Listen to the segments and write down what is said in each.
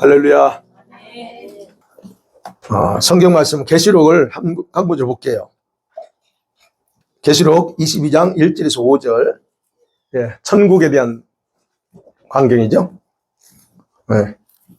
할렐루야. 성경 말씀 계시록을 한 구절 볼게요. 계시록 22장 1절에서 5절. 천국에 대한 광경이죠.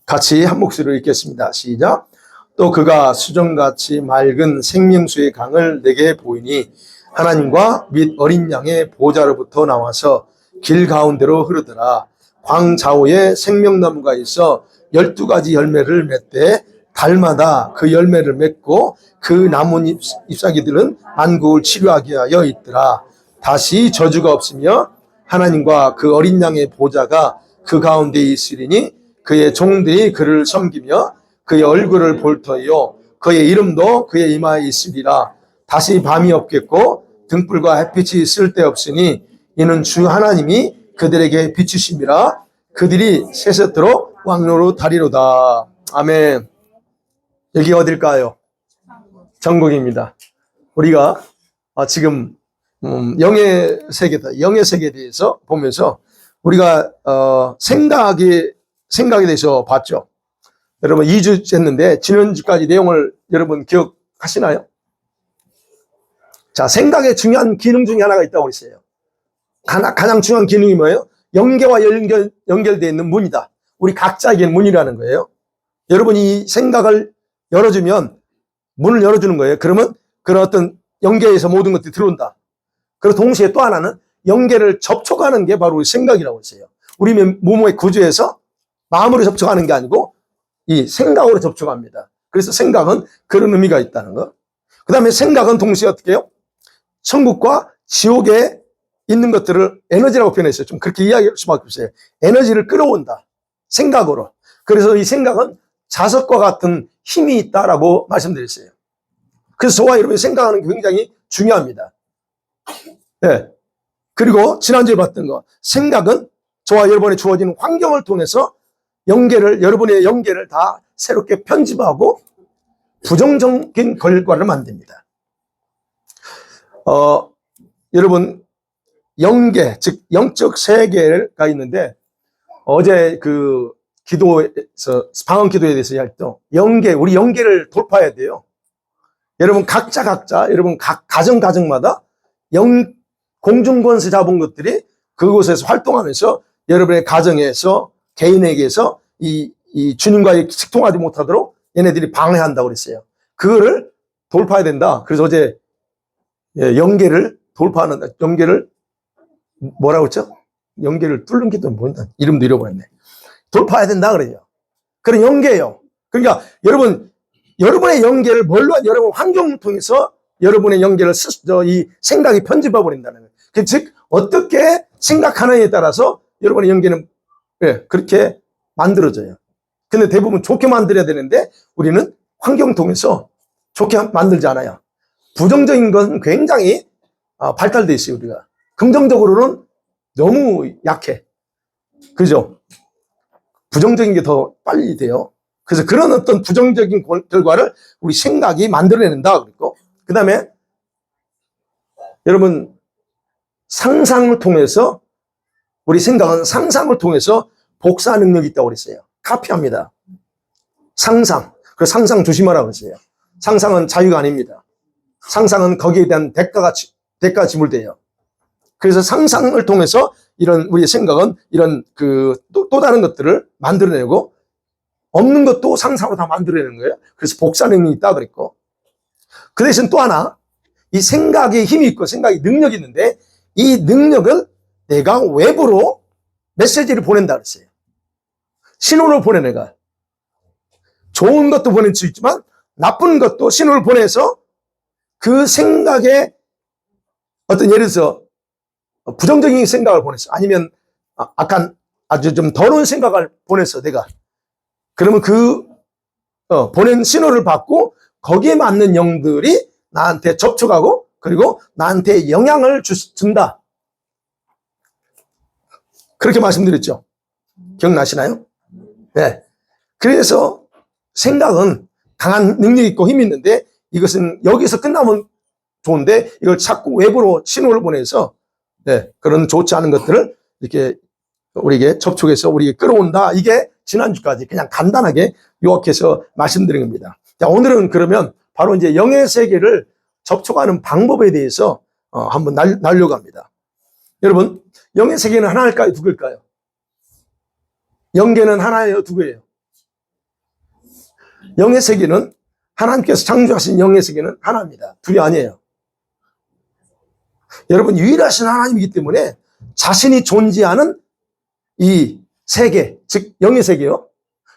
같이 한 목소리로 읽겠습니다. 시작. 또 그가 수정같이 맑은 생명수의 강을 내게 보이니 하나님과 및 어린 양의 보좌로부터 나와서 길 가운데로 흐르더라. 광 좌우에 생명나무가 있어 12가지 열매를 맺되 달마다 그 열매를 맺고 그 나무 잎사귀들은 만국을 치료하게 하여 있더라. 다시 저주가 없으며 하나님과 그 어린 양의 보좌가 그 가운데 있으리니 그의 종들이 그를 섬기며 그의 얼굴을 볼 터이요 그의 이름도 그의 이마에 있으리라. 다시 밤이 없겠고 등불과 햇빛이 쓸데없으니 이는 주 하나님이 그들에게 비추심이라. 그들이 세세토록 왕노로 다리로다. 아멘. 여기 어딜까요? 천국입니다. 우리가 지금 영의 세계다. 영의 세계에 대해서 보면서 우리가 생각에 대해서 봤죠. 여러분 2주 했는데 지난주까지 내용을 여러분 기억하시나요? 자, 생각의 중요한 기능 중에 하나가 있다고 그랬어요. 가장 중요한 기능이 뭐예요? 영계와 연결되어 있는 문이다. 우리 각자에게 문이라는 거예요. 여러분이 이 생각을 열어주면 문을 열어주는 거예요. 그러면 그런 어떤 영계에서 모든 것들이 들어온다. 그리고 동시에 또 하나는 영계를 접촉하는 게 바로 우리 생각이라고 했어요. 우리 몸의 구조에서 마음으로 접촉하는 게 아니고 이 생각으로 접촉합니다. 그래서 생각은 그런 의미가 있다는 거. 그 다음에 생각은 동시에 어떻게 해요? 천국과 지옥에 있는 것들을 에너지라고 표현했어요. 좀 그렇게 이야기할 수밖에 없어요. 에너지를 끌어온다. 생각으로. 그래서 이 생각은 자석과 같은 힘이 있다라고 말씀드렸어요. 그래서 저와 여러분이 생각하는 게 굉장히 중요합니다. 네. 그리고 지난주에 봤던 거, 생각은 저와 여러분이 주어진 환경을 통해서 여러분의 연계를 다 새롭게 편집하고 부정적인 결과를 만듭니다. 여러분, 영계, 즉 영적 세계가 있는데 어제 그 기도에서 방언 기도에 대해서 할 때 우리 영계를 돌파해야 돼요. 여러분 각자 여러분 각 가정마다 공중권세 잡은 것들이 그곳에서 활동하면서 여러분의 가정에서 개인에게서 이 주님과의 식통하지 못하도록 얘네들이 방해한다고 그랬어요. 그거를 돌파해야 된다. 그래서 어제 영계를 돌파하는, 영계를 뭐라고 했죠? 영계를 뚫는 게 또 뭐냐? 이름도 잃어버렸네. 돌파해야 된다 그래요. 그런 영계예요. 그러니까 여러분의 영계를 뭘로 하냐? 여러분 환경을 통해서 여러분의 영계를 이 생각이 편집해 버린다는 거예요. 즉 어떻게 생각하느냐에 따라서 여러분의 영계는 그렇게 만들어져요. 근데 대부분 좋게 만들어야 되는데 우리는 환경 통해서 좋게 만들지 않아요. 부정적인 건 굉장히 발달되어 있어요. 우리가 긍정적으로는 너무 약해. 그죠? 부정적인 게 더 빨리 돼요. 그래서 그런 어떤 부정적인 결과를 우리 생각이 만들어낸다. 그리고 그 다음에 여러분 상상을 통해서 우리 생각은 상상을 통해서 복사 능력이 있다고 그랬어요. 카피합니다. 상상. 그래서 상상 조심하라고 했어요. 상상은 자유가 아닙니다. 상상은 거기에 대한 대가가 지불돼요. 그래서 상상을 통해서 이런 우리의 생각은 이런 또 다른 것들을 만들어내고 없는 것도 상상으로 다 만들어내는 거예요. 그래서 복사 능력이 있다 그랬고 그 대신 또 하나 이 생각에 힘이 있고 생각에 능력이 있는데 이 능력을 내가 외부로 메시지를 보낸다 그랬어요. 신호를 보내 내가. 좋은 것도 보낼 수 있지만 나쁜 것도 신호를 보내서 그 생각에 어떤 예를 들어서 부정적인 생각을 보냈어. 아니면 약간 아주 좀 더러운 생각을 보냈어 내가. 그러면 보낸 신호를 받고 거기에 맞는 영들이 나한테 접촉하고 그리고 나한테 영향을 준다. 그렇게 말씀드렸죠. 기억나시나요? 네. 그래서 생각은 강한 능력이 있고 힘이 있는데 이것은 여기서 끝나면 좋은데 이걸 자꾸 외부로 신호를 보내서 그런 좋지 않은 것들을 이렇게 우리에게 접촉해서 우리에게 끌어온다. 이게 지난주까지 그냥 간단하게 요약해서 말씀드린 겁니다. 자, 오늘은 그러면 바로 이제 영의 세계를 접촉하는 방법에 대해서 한번 나려고 합니다. 여러분, 영의 세계는 하나일까요? 두 개일까요? 영계는 하나예요? 두 개예요? 영의 세계는 하나님께서 창조하신 영의 세계는 하나입니다. 둘이 아니에요. 여러분, 유일하신 하나님이기 때문에 자신이 존재하는 이 세계, 즉 영의 세계요.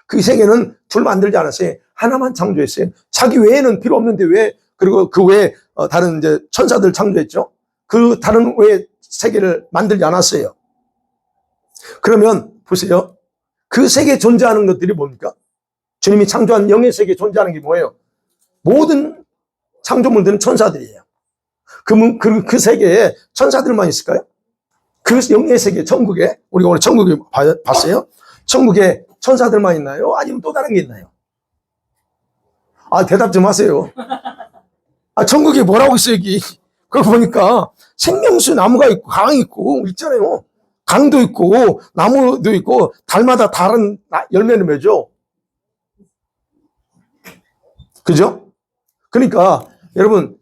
그 세계는 둘 만들지 않았어요. 하나만 창조했어요. 자기 외에는 필요 없는데 왜, 그리고 그 외에 다른 이제 천사들 창조했죠. 그 다른 외에 세계를 만들지 않았어요. 그러면 보세요. 그 세계에 존재하는 것들이 뭡니까? 주님이 창조한 영의 세계에 존재하는 게 뭐예요? 모든 창조물들은 천사들이에요. 그 세계에 천사들만 있을까요? 그 영의 세계, 천국에, 우리가 오늘 천국에 봤어요? 천국에 천사들만 있나요? 아니면 또 다른 게 있나요? 대답 좀 하세요. 천국에 뭐라고 있어요, 여기? 그거 보니까 생명수 나무가 있고, 강이 있고, 있잖아요. 강도 있고, 나무도 있고, 달마다 다른 열매를 맺죠. 그죠? 그러니까, 여러분,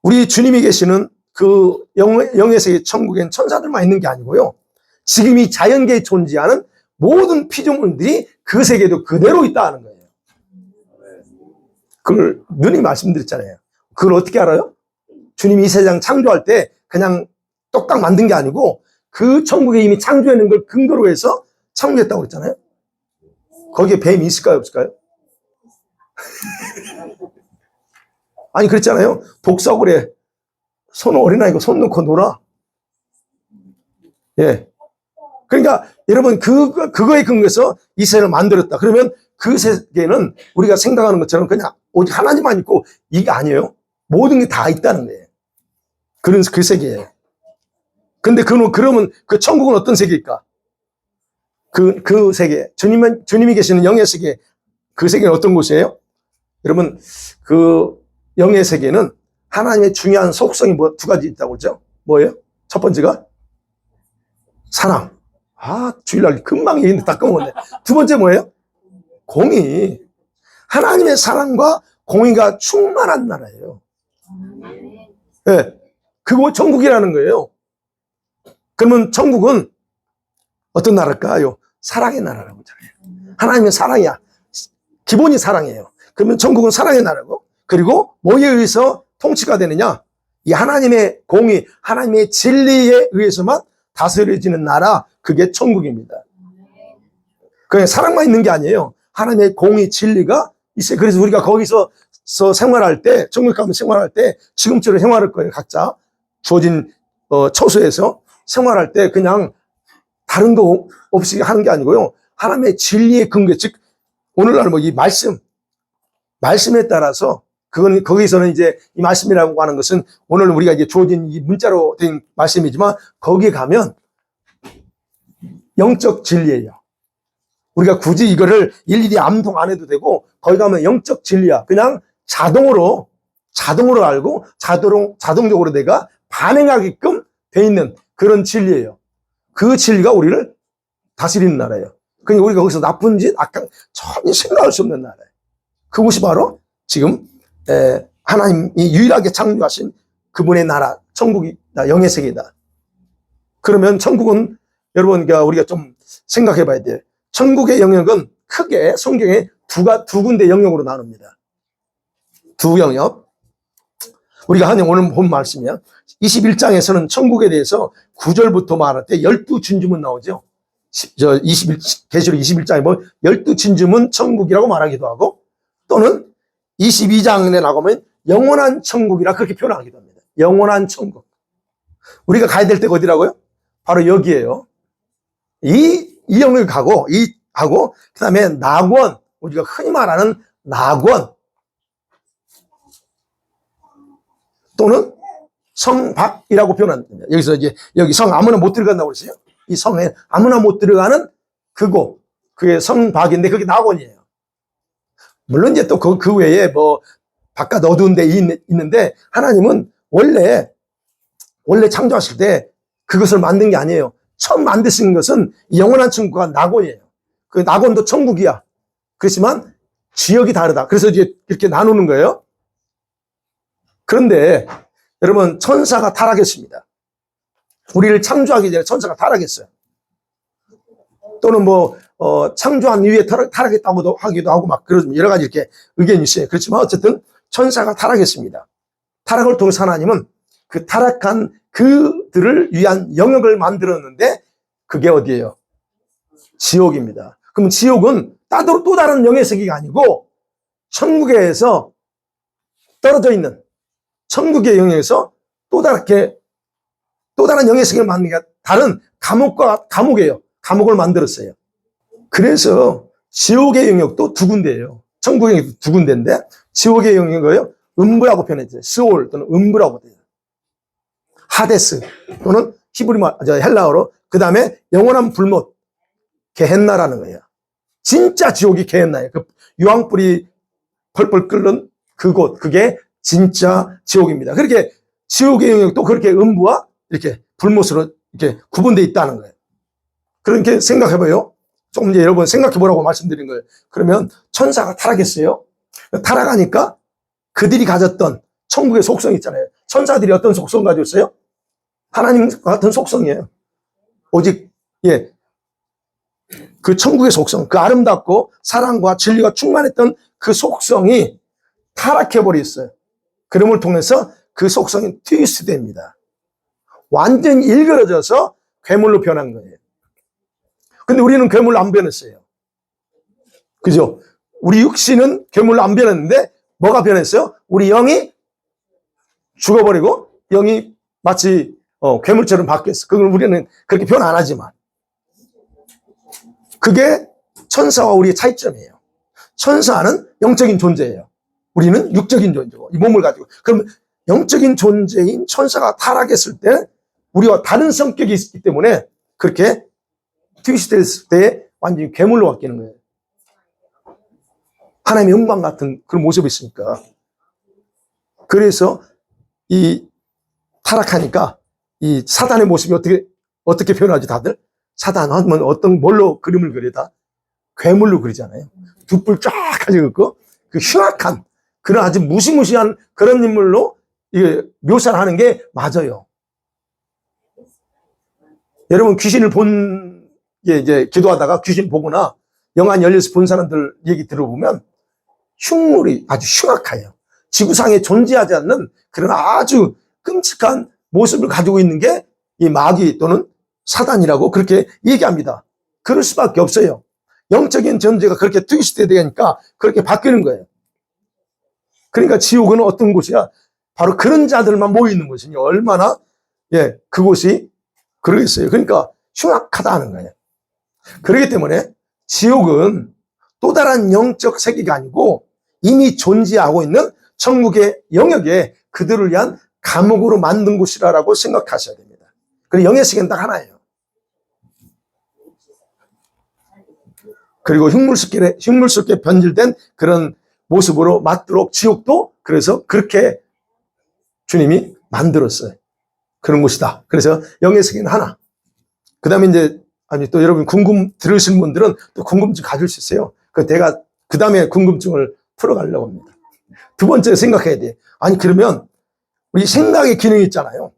우리 주님이 계시는 그 영의 세계 천국엔 천사들만 있는 게 아니고요. 지금 이 자연계에 존재하는 모든 피조물들이 그 세계도 그대로 있다는 거예요. 그걸 누님이 말씀드렸잖아요. 그걸 어떻게 알아요? 주님이 이 세상 창조할 때 그냥 똑딱 만든 게 아니고 그 천국에 이미 창조해 놓은 걸 근거로 해서 창조했다고 그랬잖아요. 거기에 뱀이 있을까요? 없을까요? 아니, 그랬잖아요. 독사굴에 어린아이가 손 놓고 놀아. 예. 그러니까 여러분 그거에 근거해서 이 세계를 만들었다. 그러면 그 세계는 우리가 생각하는 것처럼 그냥 오직 하나님만 있고 이게 아니에요. 모든 게 다 있다는 거예요. 그런 그 세계예요. 근데 그러면 그 천국은 어떤 세계일까? 그 세계, 주님이 계시는 영의 세계, 그 세계는 어떤 곳이에요? 여러분, 그 영의 세계는 하나님의 중요한 속성이 두 가지 있다고 그러죠? 뭐예요? 첫 번째가 사랑. 주일날 금방 얘기했는데 다 까먹었네. 두 번째 뭐예요? 공의. 하나님의 사랑과 공의가 충만한 나라예요. 네. 그거 천국이라는 거예요. 그러면 천국은 어떤 나라일까요? 사랑의 나라라고 하잖아요. 하나님의 사랑이야. 기본이 사랑이에요. 그러면 천국은 사랑의 나라고, 그리고 뭐에 의해서 통치가 되느냐? 이 하나님의 공의, 하나님의 진리에 의해서만 다스려지는 나라, 그게 천국입니다. 그냥 사랑만 있는 게 아니에요. 하나님의 공의, 진리가 있어요. 그래서 우리가 거기서 생활할 때, 천국 가면 생활할 때 지금처럼 생활할 거예요. 각자 주어진 처소에서 생활할 때 그냥 다른 거 없이 하는 게 아니고요. 하나님의 진리의 근거, 즉 오늘날 이 말씀에 따라서 거기서는 이제 이 말씀이라고 하는 것은 오늘 우리가 이제 주어진 이 문자로 된 말씀이지만 거기에 가면 영적 진리예요. 우리가 굳이 이거를 일일이 암송 안 해도 되고 거기 가면 영적 진리야. 그냥 자동으로 알고 자동적으로 내가 반응하게끔 돼 있는 그런 진리예요. 그 진리가 우리를 다스리는 나라예요. 그러니까 우리가 거기서 나쁜 짓, 악한 전혀 생각할 수 없는 나라예요. 그곳이 바로 지금 하나님이 유일하게 창조하신 그분의 나라, 천국이다, 영의 세계다. 그러면 천국은 여러분 우리가 좀 생각해 봐야 돼요. 천국의 영역은 크게 성경에 두 군데 영역으로 나눕니다. 두 영역. 우리가 오늘 본 말씀이야. 21장에서는 천국에 대해서 9절부터 말할 때 12진주문 나오죠. 계시록 21장에 보면 12진주문 천국이라고 말하기도 하고, 또는 22장에 나가면 영원한 천국이라 그렇게 표현하기도 합니다. 영원한 천국. 우리가 가야 될 때가 어디라고요? 바로 여기에요. 이 영역을 가고, 그 다음에 낙원, 우리가 흔히 말하는 낙원, 또는 성박이라고 표현합니다. 여기서 이제, 여기 성 아무나 못 들어간다고 그랬어요. 이 성에 아무나 못 들어가는 그곳, 그게 성박인데 그게 낙원이에요. 물론 이제 또 그 외에 바깥 어두운 데 있는데, 하나님은 원래 창조하실 때 그것을 만든 게 아니에요. 처음 만드신 것은 영원한 천국과 낙원이에요. 그 낙원도 천국이야. 그렇지만 지역이 다르다. 그래서 이제 이렇게 나누는 거예요. 그런데 여러분, 천사가 타락했습니다. 우리를 창조하기 전에 천사가 타락했어요. 또는 창조한 이후에 타락했다고도 하기도 하고 막 그런 여러 가지 이렇게 의견이 있어요. 그렇지만 어쨌든 천사가 타락했습니다. 타락을 통해서 하나님은 그 타락한 그들을 위한 영역을 만들었는데 그게 어디예요? 지옥입니다. 그럼 지옥은 또 다른 영의 세계가 아니고 천국에서 떨어져 있는 천국의 영역에서 또 다른 영의 세계를 만드는 게 다른 감옥이에요. 감옥을 만들었어요. 그래서 지옥의 영역도 두 군데예요. 천국의 영역도 두 군데인데 지옥의 영역을 음부라고 표현했어요. 스올 또는 음부라고 돼요. 하데스 또는 헬라어로 그 다음에 영원한 불못 게헨나라는 거예요. 진짜 지옥이 게헨나예요. 그 유황불이 펄펄 끓는 그곳, 그게 진짜 지옥입니다. 그렇게 지옥의 영역도 그렇게 음부와 이렇게 불못으로 이렇게 구분되어 있다는 거예요. 그렇게 생각해봐요. 조금 이제 여러분 생각해보라고 말씀드린 거예요. 그러면 천사가 타락했어요. 타락하니까 그들이 가졌던 천국의 속성이 있잖아요. 천사들이 어떤 속성 가지고 있어요? 하나님과 같은 속성이에요. 오직, 그 천국의 속성, 그 아름답고 사랑과 진리가 충만했던 그 속성이 타락해버렸어요. 그럼을 통해서 그 속성이 트위스트 됩니다. 완전히 일그러져서 괴물로 변한 거예요. 근데 우리는 괴물로 안 변했어요. 그죠? 우리 육신은 괴물로 안 변했는데 뭐가 변했어요? 우리 영이 죽어버리고 영이 마치 괴물처럼 바뀌었어. 그걸 우리는 그렇게 표현 안 하지만 그게 천사와 우리의 차이점이에요. 천사는 영적인 존재예요. 우리는 육적인 존재고 이 몸을 가지고. 그럼 영적인 존재인 천사가 타락했을 때 우리와 다른 성격이 있기 때문에 그렇게 트위스트 됐을 때 완전히 괴물로 바뀌는 거예요. 하나님의 영광 같은 그런 모습이 있으니까. 그래서 이 타락하니까 이 사단의 모습이 어떻게 표현하지 다들? 사단 하면 뭘로 그림을 그리다? 괴물로 그리잖아요. 두 뿔 쫙 가지고 그 흉악한 그런 아주 무시무시한 그런 인물로 묘사를 하는 게 맞아요. 여러분 귀신을 이제 기도하다가 귀신 보거나 영안 열려서 본 사람들 얘기 들어보면 흉물이 아주 흉악해요. 지구상에 존재하지 않는 그런 아주 끔찍한 모습을 가지고 있는 게 이 마귀 또는 사단이라고 그렇게 얘기합니다. 그럴 수밖에 없어요. 영적인 존재가 그렇게 트위스트 되니까 그렇게 바뀌는 거예요. 그러니까 지옥은 어떤 곳이야? 바로 그런 자들만 모이는 곳이니 얼마나 그곳이 그러겠어요. 그러니까 흉악하다는 거예요. 그렇기 때문에 지옥은 또 다른 영적 세계가 아니고 이미 존재하고 있는 천국의 영역에 그들을 위한 감옥으로 만든 곳이라고 생각하셔야 됩니다. 그리고 영의 세계는 딱 하나예요. 그리고 흉물스럽게 변질된 그런 모습으로 맞도록 지옥도 그래서 그렇게 주님이 만들었어요. 그런 곳이다. 그래서 영의 세계는 하나. 그 다음에 또 여러분 들으신 분들은 또 궁금증 가질 수 있어요. 내가 그 다음에 궁금증을 풀어가려고 합니다. 두 번째 생각해야 돼. 그러면 우리 생각의 기능이 있잖아요.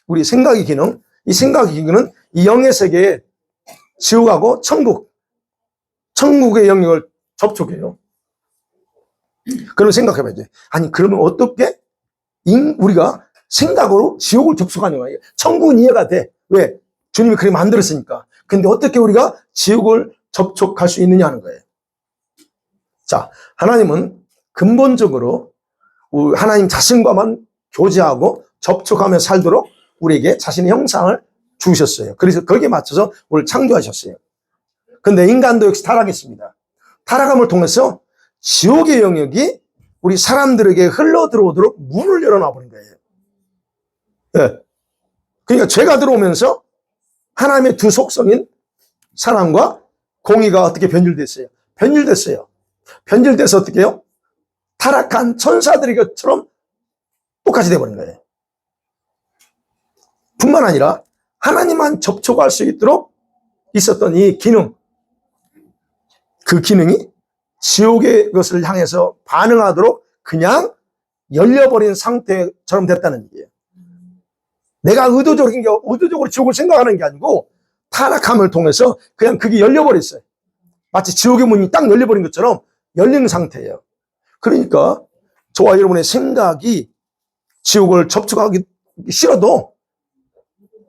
우리 생각의 기능. 이 생각의 기능은 이 영의 세계에 지옥하고 천국의 영역을 접촉해요. 그럼 생각해봐야 돼. 그러면 어떻게 우리가 생각으로 지옥을 접촉하는 거예요? 천국은 이해가 돼. 왜? 주님이 그렇게 만들었으니까. 근데 어떻게 우리가 지옥을 접촉할 수 있느냐는 거예요. 자, 하나님은 근본적으로 하나님 자신과만 교제하고 접촉하며 살도록 우리에게 자신의 형상을 주셨어요. 그래서 거기에 맞춰서 우리를 창조하셨어요. 근데 인간도 역시 타락했습니다. 타락함을 통해서 지옥의 영역이 우리 사람들에게 흘러 들어오도록 문을 열어놔 버린 거예요. 그러니까 죄가 들어오면서 하나님의 두 속성인 사랑과 공의가 어떻게 변질됐어요? 변질돼서 어떻게 해요? 타락한 천사들의 것처럼 똑같이 돼버린 거예요. 뿐만 아니라 하나님만 접촉할 수 있도록 있었던 이 기능, 그 기능이 지옥의 것을 향해서 반응하도록 그냥 열려버린 상태처럼 됐다는 얘기예요. 내가 의도적으로 지옥을 생각하는 게 아니고 타락함을 통해서 그냥 그게 열려버렸어요. 마치 지옥의 문이 딱 열려버린 것처럼 열린 상태예요. 그러니까 저와 여러분의 생각이 지옥을 접촉하기 싫어도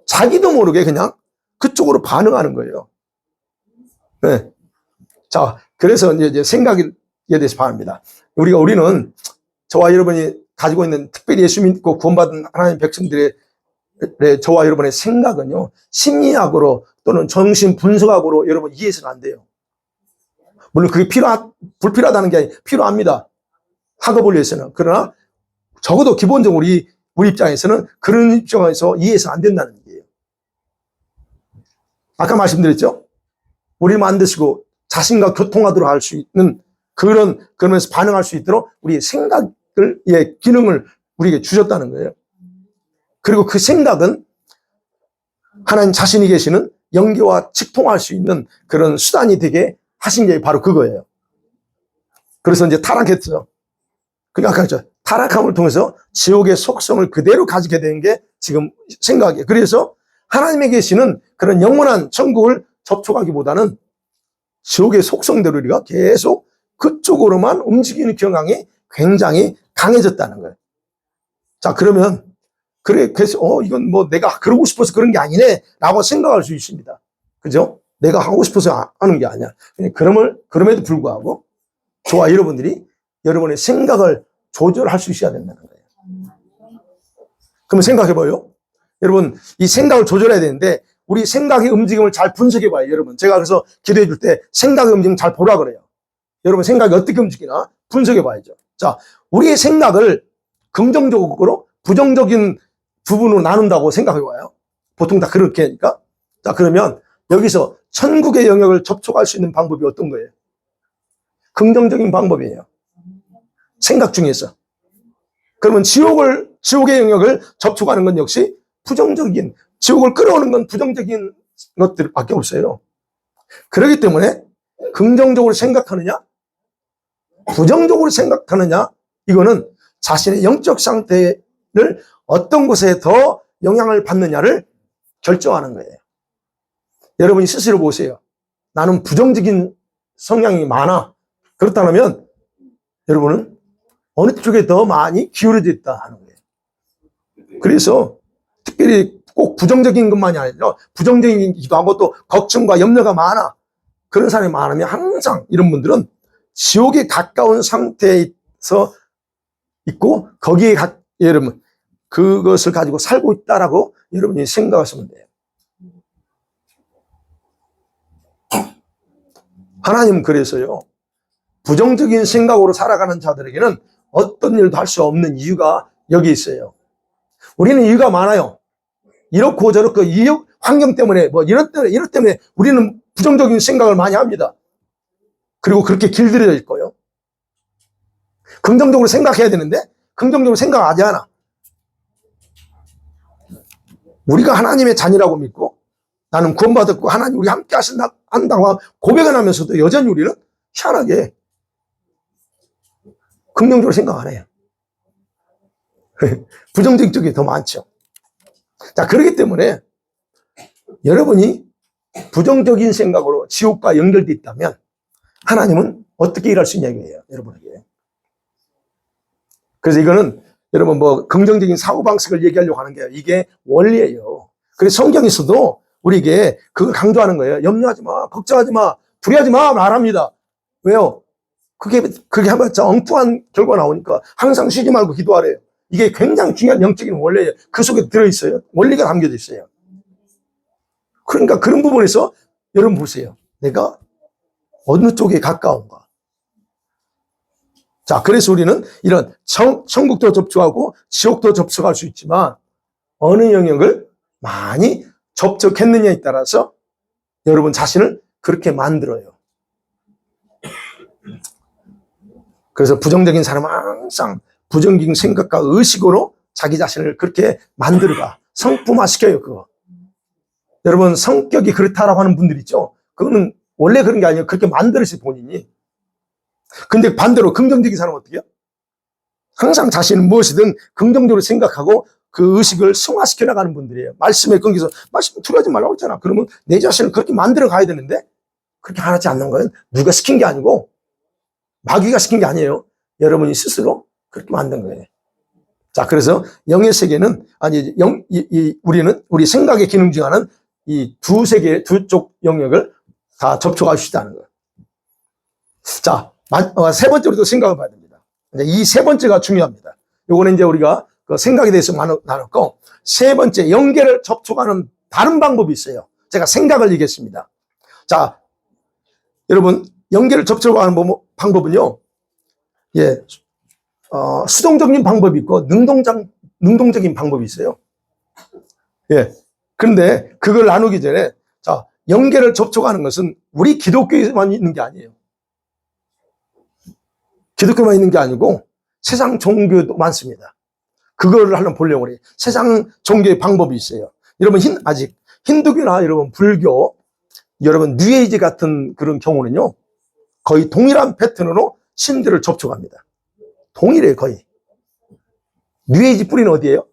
자기도 모르게 그냥 그쪽으로 반응하는 거예요. 네. 자, 그래서 이제 생각에 대해서 반합니다. 우리는 저와 여러분이 가지고 있는 특별히 예수 믿고 구원받은 하나님 백성들의 저와 여러분의 생각은요, 심리학으로 또는 정신 분석학으로 여러분 이해해서는 안 돼요. 물론 그게 불필요하다는 게 아니라 필요합니다. 학업을 위해서는. 그러나 적어도 기본적으로 우리 입장에서는 그런 입장에서 이해해서 안 된다는 얘기예요. 아까 말씀드렸죠? 우리 만드시고 자신과 교통하도록 할 수 있는 그러면서 반응할 수 있도록 우리의 생각의 기능을 우리에게 주셨다는 거예요. 그리고 그 생각은 하나님 자신이 계시는 영계와 직통할 수 있는 그런 수단이 되게 하신 게 바로 그거예요. 그래서 이제 타락했죠. 그러니까 아까 타락함을 통해서 지옥의 속성을 그대로 가지게 된 게 지금 생각이에요. 그래서 하나님에 계시는 그런 영원한 천국을 접촉하기보다는 지옥의 속성대로 우리가 계속 그쪽으로만 움직이는 경향이 굉장히 강해졌다는 거예요. 자, 그러면 그래서 이건 뭐 내가 그러고 싶어서 그런 게 아니네 라고 생각할 수 있습니다. 그죠? 내가 하고 싶어서 하는 게 아니야. 그럼에도 불구하고 저와 여러분들이 여러분의 생각을 조절할 수 있어야 된다는 거예요. 그러면 생각해봐요. 여러분, 이 생각을 조절해야 되는데 우리 생각의 움직임을 잘 분석해봐요. 여러분, 제가 그래서 기도해 줄 때 생각의 움직임 잘 보라 그래요. 여러분 생각이 어떻게 움직이나 분석해봐야죠. 자, 우리의 생각을 긍정적으로 부정적인 부분으로 나눈다고 생각해봐요. 보통 다 그렇게 하니까. 자, 그러면 여기서 천국의 영역을 접촉할 수 있는 방법이 어떤 거예요? 긍정적인 방법이에요. 생각 중에서. 그러면 지옥의 영역을 접촉하는 건 역시 부정적인, 지옥을 끌어오는 건 부정적인 것들밖에 없어요. 그렇기 때문에 긍정적으로 생각하느냐, 부정적으로 생각하느냐, 이거는 자신의 영적 상태를 어떤 곳에 더 영향을 받느냐를 결정하는 거예요. 여러분이 스스로 보세요. 나는 부정적인 성향이 많아. 그렇다면 여러분은 어느 쪽에 더 많이 기울어져 있다 하는 거예요. 그래서 특별히 꼭 부정적인 것만이 아니라 부정적이기도 하고 또 걱정과 염려가 많아. 그런 사람이 많으면 항상 이런 분들은 지옥에 가까운 상태에서 있고 거기에 여러분 그것을 가지고 살고 있다라고 여러분이 생각하시면 돼요. 하나님은 그래서요, 부정적인 생각으로 살아가는 자들에게는 어떤 일도 할 수 없는 이유가 여기 있어요. 우리는 이유가 많아요. 이렇고 저렇고 이 환경 때문에 이런 때문에 우리는 부정적인 생각을 많이 합니다. 그리고 그렇게 길들여져 있고요. 긍정적으로 생각해야 되는데 긍정적으로 생각하지 않아. 우리가 하나님의 자녀라고 믿고 나는 구원받았고 하나님 우리 함께 한다고 고백을 하면서도 여전히 우리는 희한하게 긍정적으로 생각 안 해요. 부정적인 쪽이 더 많죠. 자, 그렇기 때문에 여러분이 부정적인 생각으로 지옥과 연결되어 있다면 하나님은 어떻게 일할 수 있냐고요, 여러분에게. 그래서 이거는 여러분 긍정적인 사고방식을 얘기하려고 하는 게 이게 원리예요. 그래서 성경에서도 우리에게 그걸 강조하는 거예요. 염려하지 마, 걱정하지 마, 두려워하지 마 말합니다. 왜요? 그게 해봤자 엉뚱한 결과 나오니까 항상 쉬지 말고 기도하래요. 이게 굉장히 중요한 영적인 원리예요. 그 속에 들어있어요. 원리가 담겨져 있어요. 그러니까 그런 부분에서 여러분 보세요. 내가 어느 쪽에 가까운가. 자, 그래서 우리는 이런 천국도 접촉하고 지옥도 접촉할 수 있지만 어느 영역을 많이 접촉했느냐에 따라서 여러분 자신을 그렇게 만들어요. 그래서 부정적인 사람은 항상 부정적인 생각과 의식으로 자기 자신을 그렇게 만들어가 성품화시켜요. 그거 여러분, 성격이 그렇다라고 하는 분들 있죠? 그거는 원래 그런 게 아니에요. 그렇게 만들었어요, 본인이. 근데 반대로 긍정적인 사람은 어떻게 해요? 항상 자신은 무엇이든 긍정적으로 생각하고 그 의식을 승화시켜 나가는 분들이에요. 말씀에 끊겨서 말씀 두려워하지 말라고 했잖아. 그러면 내 자신을 그렇게 만들어 가야 되는데 그렇게 하지 않는 건 누가 시킨 게 아니고 마귀가 시킨 게 아니에요. 여러분이 스스로 그렇게 만든 거예요. 자, 그래서 영의 세계는, 아니, 우리는 우리 생각의 기능 중 하나는 이 두 세계, 두 쪽 영역을 다 접촉할 수 있다는 거예요. 자, 세 번째로 또 생각을 봐야 됩니다. 이 세 번째가 중요합니다. 요거는 이제 우리가 그 생각에 대해서 나눴고, 세 번째, 영계를 접촉하는 다른 방법이 있어요. 제가 생각을 얘기했습니다. 자, 여러분, 영계를 접촉하는 방법은요, 예, 수동적인 방법이 있고, 능동적인 방법이 있어요. 예. 그런데 그걸 나누기 전에, 자, 영계를 접촉하는 것은 우리 기독교에만 있는 게 아니에요. 기독교만 있는 게 아니고 세상 종교도 많습니다. 그거를 한번 보려고 해요. 세상 종교의 방법이 있어요. 여러분, 아직 힌두교나 여러분 불교, 여러분 뉴에이지 같은 그런 경우는요, 거의 동일한 패턴으로 신들을 접촉합니다. 동일해요, 거의. 뉴에이지 뿌리는 어디예요?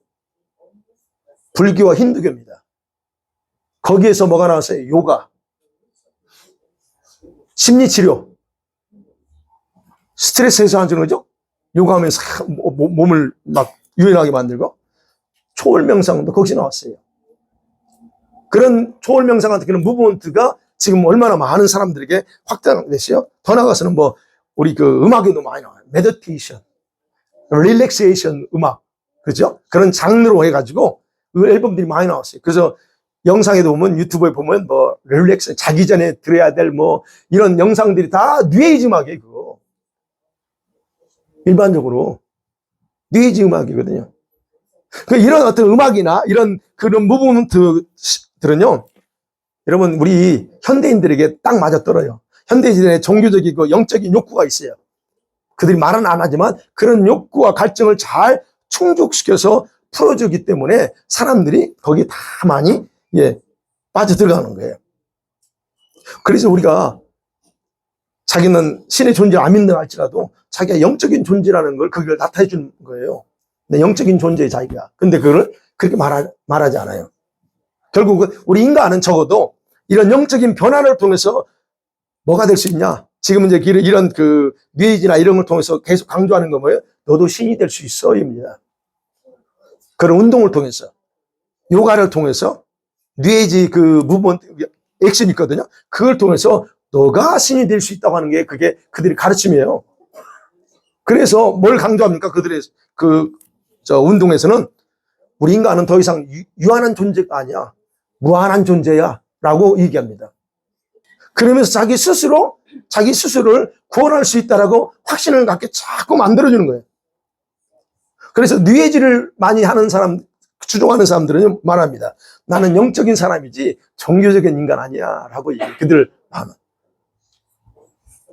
불교와 힌두교입니다. 거기에서 뭐가 나왔어요? 요가, 심리치료, 스트레스 해소하는 거죠? 요가하면서 몸을 막 유연하게 만들고, 초월명상도 거기서 나왔어요. 그런 초월명상 같은 그런 무브먼트가 지금 얼마나 많은 사람들에게 확장됐어요. 더 나아가서는 뭐 우리 그 음악에도 많이 나와요. 메디테이션, 릴렉세이션 음악, 그죠? 그런 장르로 해가지고 그 앨범들이 많이 나왔어요. 그래서 영상에도 보면, 유튜브에 보면 뭐 릴렉스, 자기 전에 들어야 될 뭐 이런 영상들이 다 뉴에이지 음악이에요. 그거 일반적으로 뉴에이지 음악이거든요. 이런 어떤 음악이나 이런 그런 무브먼트들은요, 여러분 우리 현대인들에게 딱 맞아떨어요. 현대인들의 종교적이고 영적인 욕구가 있어요. 그들이 말은 안 하지만 그런 욕구와 갈증을 잘 충족시켜서 풀어주기 때문에 사람들이 거기에 다 많이 빠져들어가는 거예요. 그래서 우리가 자기는 신의 존재를 안 믿는다 할지라도 자기가 영적인 존재라는 걸 그걸 나타내 주는 거예요. 내 영적인 존재의 자기가. 근데 그걸 그렇게 말하지 않아요. 결국은 우리 인간은 적어도 이런 영적인 변화를 통해서 뭐가 될 수 있냐? 지금 이제 이런 그 뉴에이지나 이런 걸 통해서 계속 강조하는 거 뭐예요? 너도 신이 될 수 있어, 입니다. 그런 운동을 통해서, 요가를 통해서, 뉴에이지 그 무브먼트 액션이 있거든요. 그걸 통해서 너가 신이 될 수 있다고 하는 게 그게 그들의 가르침이에요. 그래서 뭘 강조합니까? 그들의 운동에서는 우리 인간은 더 이상 유한한 존재가 아니야. 무한한 존재야. 라고 얘기합니다. 그러면서 자기 스스로를 구원할 수 있다라고 확신을 갖게 자꾸 만들어주는 거예요. 그래서 뉴에이지를 많이 하는 사람, 추종하는 사람들은 말합니다. 나는 영적인 사람이지 종교적인 인간 아니야. 라고 그들 하는.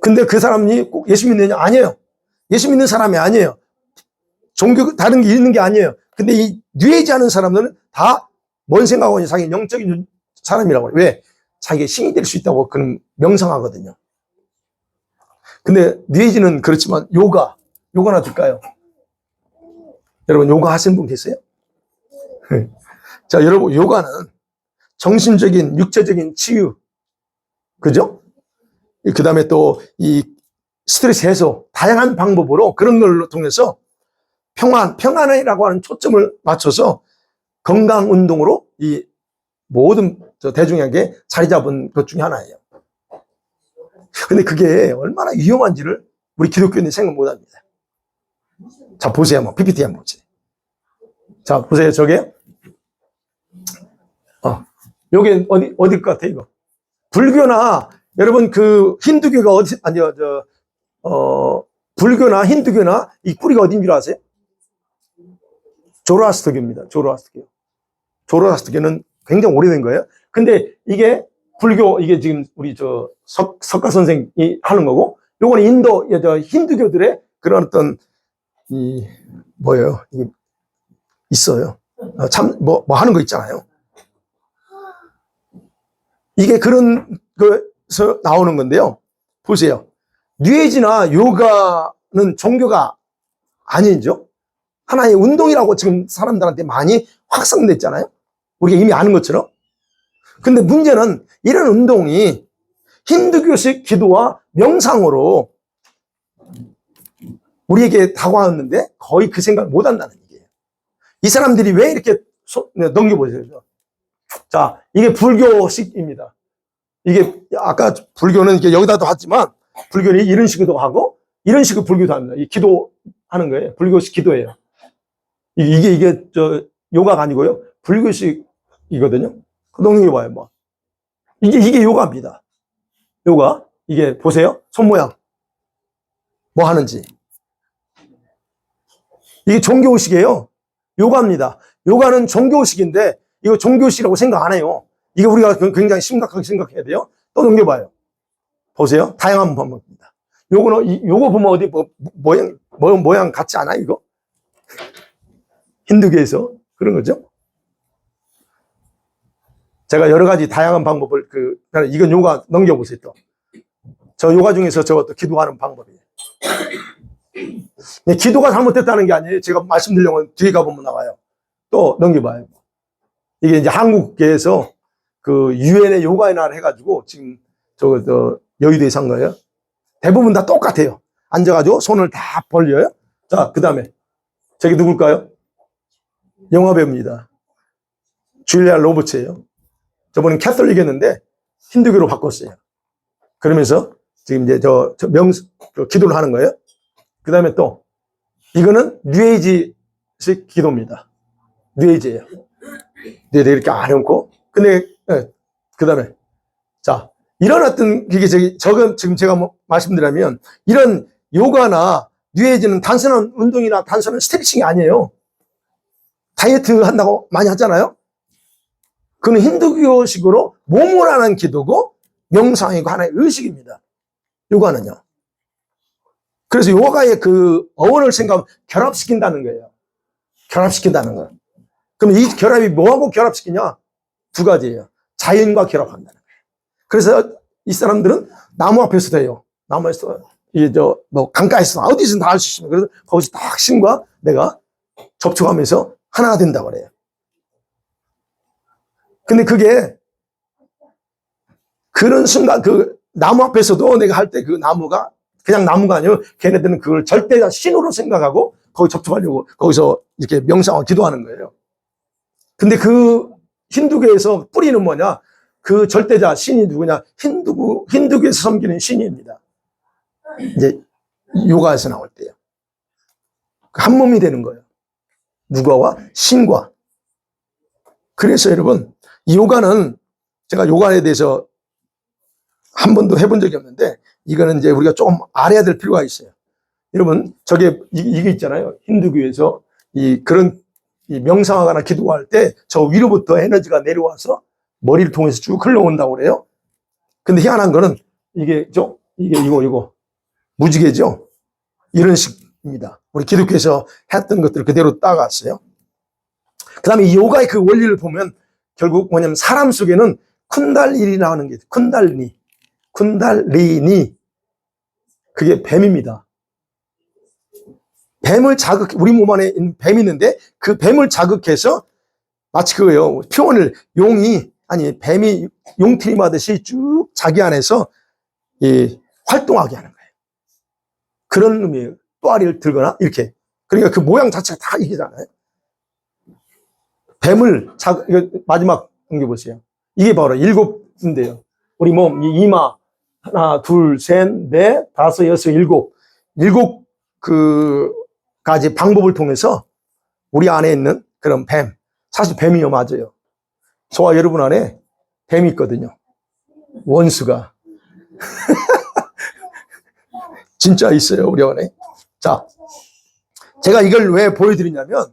근데 그 사람이 꼭 예수 믿느냐? 아니에요. 예수 믿는 사람이 아니에요. 종교, 다른 게 있는 게 아니에요. 근데 이 뉴에이지 하는 사람들은 다 뭔 생각하고 있냐? 자기 영적인 사람이라고 해요. 왜? 자기가 신이 될 수 있다고 그런 명상하거든요. 근데 뉴에이지는 그렇지만 요가나 들까요? 여러분 요가 하시는 분 계세요? 자, 여러분 요가는 정신적인, 육체적인 치유, 그죠? 그 다음에 또 이 스트레스 해소, 다양한 방법으로 그런 걸 통해서 평안이라고 하는 초점을 맞춰서 건강 운동으로 이 모든 대중에게 자리 잡은 것 중에 하나예요. 근데 그게 얼마나 위험한지를 우리 기독교인들이 생각 못 합니다. 자, 보세요. 한번 PPT 한번 보세요. 자, 보세요. 저게 요게 어딜 것 같아요, 이거? 불교나 여러분 그 힌두교가 불교나 힌두교나 이 뿌리가 어딘 줄 아세요? 조로아스터교입니다. 조로아스터교는 굉장히 오래된 거예요. 근데 이게 불교, 이게 지금 우리 석가 선생이 하는 거고, 요거는 인도, 힌두교들의 그런 어떤, 뭐예요? 이게 있어요. 뭐 하는 거 있잖아요. 이게 그런 거에서 나오는 건데요. 보세요. 뉴에이지나 요가는 종교가 아니죠. 하나의 운동이라고 지금 사람들한테 많이 확산됐잖아요. 우리가 이미 아는 것처럼. 근데 문제는 이런 운동이 힌두교식 기도와 명상으로 우리에게 다가왔는데 거의 그 생각을 못 한다는 얘기예요. 이 사람들이 왜 이렇게 넘겨보세요. 자, 이게 불교식입니다. 이게 아까 불교는 이렇게 여기다도 하지만 불교는 이런 식으로 하고 이런 식으로 불교도 합니다. 이 기도하는 거예요. 불교식 기도예요. 이게 요가가 아니고요. 불교식이거든요. 넘겨봐요, 뭐. 이게 요가입니다. 요가. 이게 보세요. 손 모양. 뭐 하는지. 이게 종교의식이에요. 요가입니다. 요가는 종교의식인데 이거 종교의식이라고 생각 안 해요. 이거 우리가 굉장히 심각하게 생각해야 돼요. 또 넘겨봐요. 보세요. 다양한 방법입니다. 요거 보면 어디 모양 같지 않아요, 이거? 힌두교에서 그런 거죠. 제가 여러 가지 다양한 방법을 이건 요가 넘겨보세요. 또. 저 요가 중에서 저것도 기도하는 방법이에요. 기도가 잘못됐다는 게 아니에요. 제가 말씀드리려면 뒤에 가보면 나와요. 또 넘겨봐요. 이게 이제 한국계에서 유엔의 요가의 날 해가지고 지금 여의도에 산 거예요. 대부분 다 똑같아요. 앉아가지고 손을 다 벌려요. 자, 그 다음에 저기 누굴까요? 영화배우입니다. 줄리아 로버츠예요. 저번엔 캐톨릭이었는데 힌두교로 바꿨어요. 그러면서 지금 이제 기도를 하는 거예요. 그 다음에 또 이거는 뉴에이지식 기도입니다. 뉴에이지예요. 이렇게 안 해놓고 근데 그 다음에 자 이런 어떤 이게 지금 제가 말씀드리면 이런 요가나 뉴에이지는 단순한 운동이나 단순한 스트레칭이 아니에요. 다이어트 한다고 많이 하잖아요. 그건 힌두교식으로 몸을 하는 기도고 명상이고 하나의 의식입니다. 요가는요. 그래서 요가의 어원을 생각하면 결합시킨다는 거예요. 결합시킨다는 거예요. 그럼 이 결합이 뭐하고 결합시키냐? 두 가지예요. 자연과 결합한다는 거예요. 그래서 이 사람들은 나무 앞에서도 해요. 나무에서, 강가에서 어디서든 다 할 수 있습니다. 그래서 거기서 딱 신과 내가 접촉하면서 하나가 된다고 그래요. 근데 그게 그런 순간 나무 앞에서도 내가 할 때 그 나무가 그냥 나무가 아니고 걔네들은 그걸 절대자 신으로 생각하고 거기 접촉하려고 거기서 이렇게 명상하고 기도하는 거예요. 근데 힌두교에서 뿌리는 뭐냐? 그 절대자 신이 누구냐? 힌두교에서 섬기는 신입니다. 이제 요가에서 나올 때요. 한 몸이 되는 거예요. 누가와 신과. 그래서 여러분 이 요가는 제가 요가에 대해서 한 번도 해본 적이 없는데 이거는 이제 우리가 조금 알아야 될 필요가 있어요. 여러분 이게 있잖아요. 힌두교에서 그런 명상하거나 기도할 때 저 위로부터 에너지가 내려와서 머리를 통해서 쭉 흘러온다고 그래요. 근데 희한한 거는 이게 이거 무지개죠. 이런 식입니다. 우리 기독교에서 했던 것들을 그대로 따라갔어요. 그 다음에 이 요가의 그 원리를 보면 결국 뭐냐면 사람 속에는 쿤달리니라는 게 쿤달리니 그게 뱀입니다. 뱀을 우리 몸 안에 있는 뱀이 있는데 그 뱀을 자극해서 마치 그거예요. 표현을 뱀이 용트림하듯이 쭉 자기 안에서 활동하게 하는 거예요. 그런 의미예요. 또아리를 들거나 이렇게. 그러니까 그 모양 자체가 다 이게잖아요. 뱀을 마지막 넘겨보세요. 이게 바로 7인데요. 우리 몸 이마 하나, 둘, 셋, 넷, 다섯, 여섯, 일곱 가지 방법을 통해서 우리 안에 있는 그런 뱀, 사실 뱀이요, 맞아요. 저와 여러분 안에 뱀이 있거든요. 원수가. 진짜 있어요, 우리 안에. 자, 제가 이걸 왜 보여드리냐면,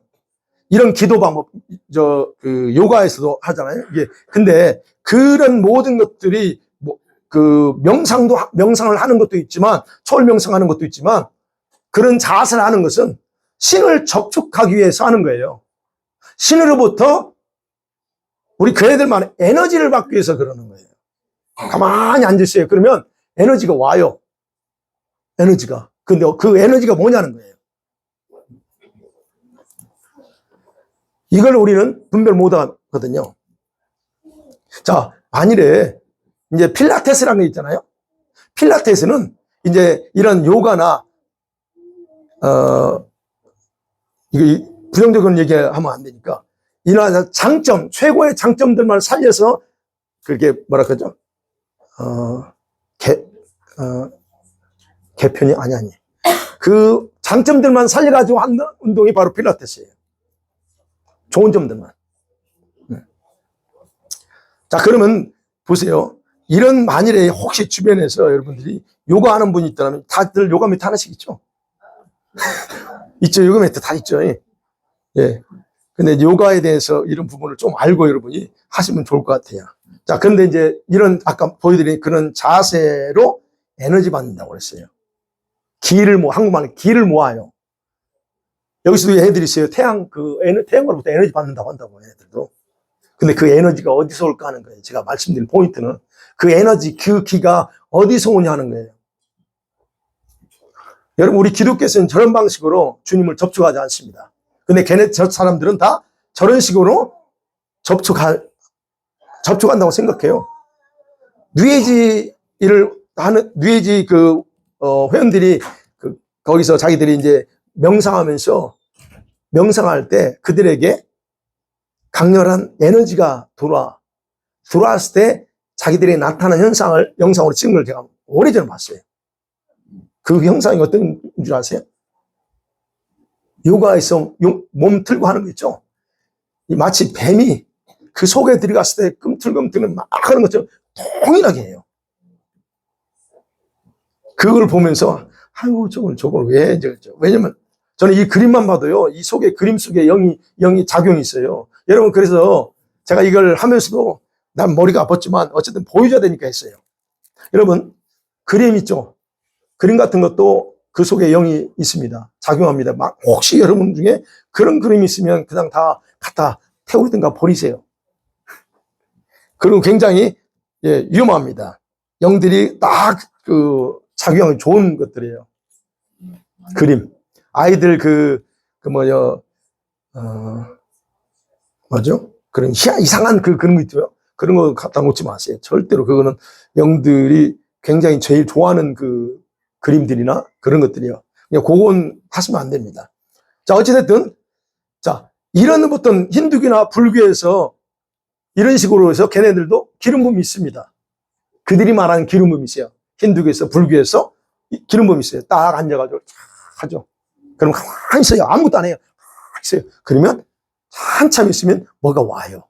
이런 기도 방법, 요가에서도 하잖아요. 근데 그런 모든 것들이, 명상을 하는 것도 있지만, 초월 명상하는 것도 있지만, 그런 자세를 하는 것은 신을 접촉하기 위해서 하는 거예요. 신으로부터 우리 그 애들만 에너지를 받기 위해서 그러는 거예요. 가만히 앉으세요. 그러면 에너지가 와요. 에너지가. 근데 그 에너지가 뭐냐는 거예요. 이걸 우리는 분별 못 하거든요. 자, 만일에 이제 필라테스라는 게 있잖아요. 필라테스는 이제 이런 요가나, 이거 부정적인 얘기하면 안 되니까, 이런 장점, 최고의 장점들만 살려서 그렇게 뭐라 그러죠? 개편이 아니. 그 장점들만 살려가지고 하는 운동이 바로 필라테스예요. 좋은 점들만. 자, 그러면 보세요. 이런 만일에 혹시 주변에서 여러분들이 요가 하는 분이 있다면 다들 요가 매트 하나씩 있죠? 있죠. 요가 매트 다 있죠. 예. 근데 요가에 대해서 이런 부분을 좀 알고 여러분이 하시면 좋을 것 같아요. 자, 그런데 이제 이런 아까 보여드린 그런 자세로 에너지 받는다고 그랬어요. 한국말로 기를 모아요. 여기서도 애들이 있어요. 태양으로부터 에너지 받는다고 한다고, 애들도. 근데 그 에너지가 어디서 올까 하는 거예요. 제가 말씀드린 포인트는 그 에너지, 그 기가 어디서 오냐 하는 거예요. 여러분, 우리 기독교에서는 저런 방식으로 주님을 접촉하지 않습니다. 근데 저 사람들은 다 저런 식으로 접촉한다고 생각해요. 뉴에이지를 하는, 뉴에이지 회원들이 거기서 자기들이 이제 명상할 때 그들에게 강렬한 에너지가 들어왔을 때 자기들이 나타나는 현상을 영상으로 찍은 걸 제가 오래전에 봤어요. 그 형상이 어떤 줄 아세요? 요가에서 몸 틀고 하는 거 있죠? 마치 뱀이 그 속에 들어갔을 때 꿈틀꿈틀 막 하는 것처럼 동일하게 해요. 그걸 보면서 아이고 저걸 왜 저랬죠? 왜냐면 저는 이 그림만 봐도요, 이 그림 속에 영이 작용이 있어요. 여러분, 그래서 제가 이걸 하면서도 난 머리가 아팠지만 어쨌든 보여줘야 되니까 했어요. 여러분, 그림 있죠? 그림 같은 것도 그 속에 영이 있습니다. 작용합니다. 막 혹시 여러분 중에 그런 그림이 있으면 그냥 다 갖다 태우든가 버리세요. 그리고 굉장히 위험합니다. 영들이 딱 작용하기 좋은 것들이에요. 그림. 아이들 그런 이상한 그런 거 있죠. 그런 거 갖다 놓지 마세요. 절대로 그거는 영들이 굉장히 제일 좋아하는 그림들이나 그런 것들이요. 그냥 그건 하시면 안 됩니다. 자, 어찌됐든, 자, 이런 어떤 힌두교나 불교에서 이런 식으로 해서 걔네들도 기름 부음이 있습니다. 그들이 말하는 기름 부음이 있어요. 힌두교에서, 불교에서 기름 부음이 있어요. 딱 앉아가지고 쫙 하죠. 그럼 가만히 있어요. 아무것도 안 해요. 가만히 있어요. 그러면 한참 있으면 뭐가 와요.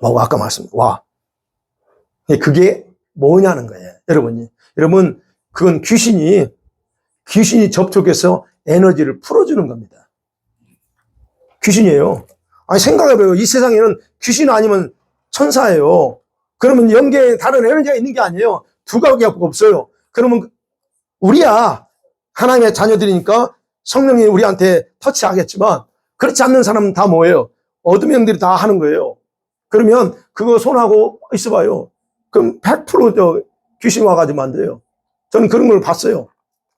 아까 와. 그게 뭐냐는 거예요. 여러분, 그건 귀신이 접촉해서 에너지를 풀어주는 겁니다. 귀신이에요. 아니, 생각해봐요. 이 세상에는 귀신 아니면 천사예요. 그러면 영계에 다른 에너지가 있는 게 아니에요. 두 가지가 없어요. 그러면 우리야 하나님의 자녀들이니까 성령이 우리한테 터치하겠지만, 그렇지 않는 사람은 다 뭐예요? 어둠의 영들이 다 하는 거예요. 그러면 그거 손하고 있어봐요. 그럼 100% 귀신 와가지고 안 돼요. 저는 그런 걸 봤어요.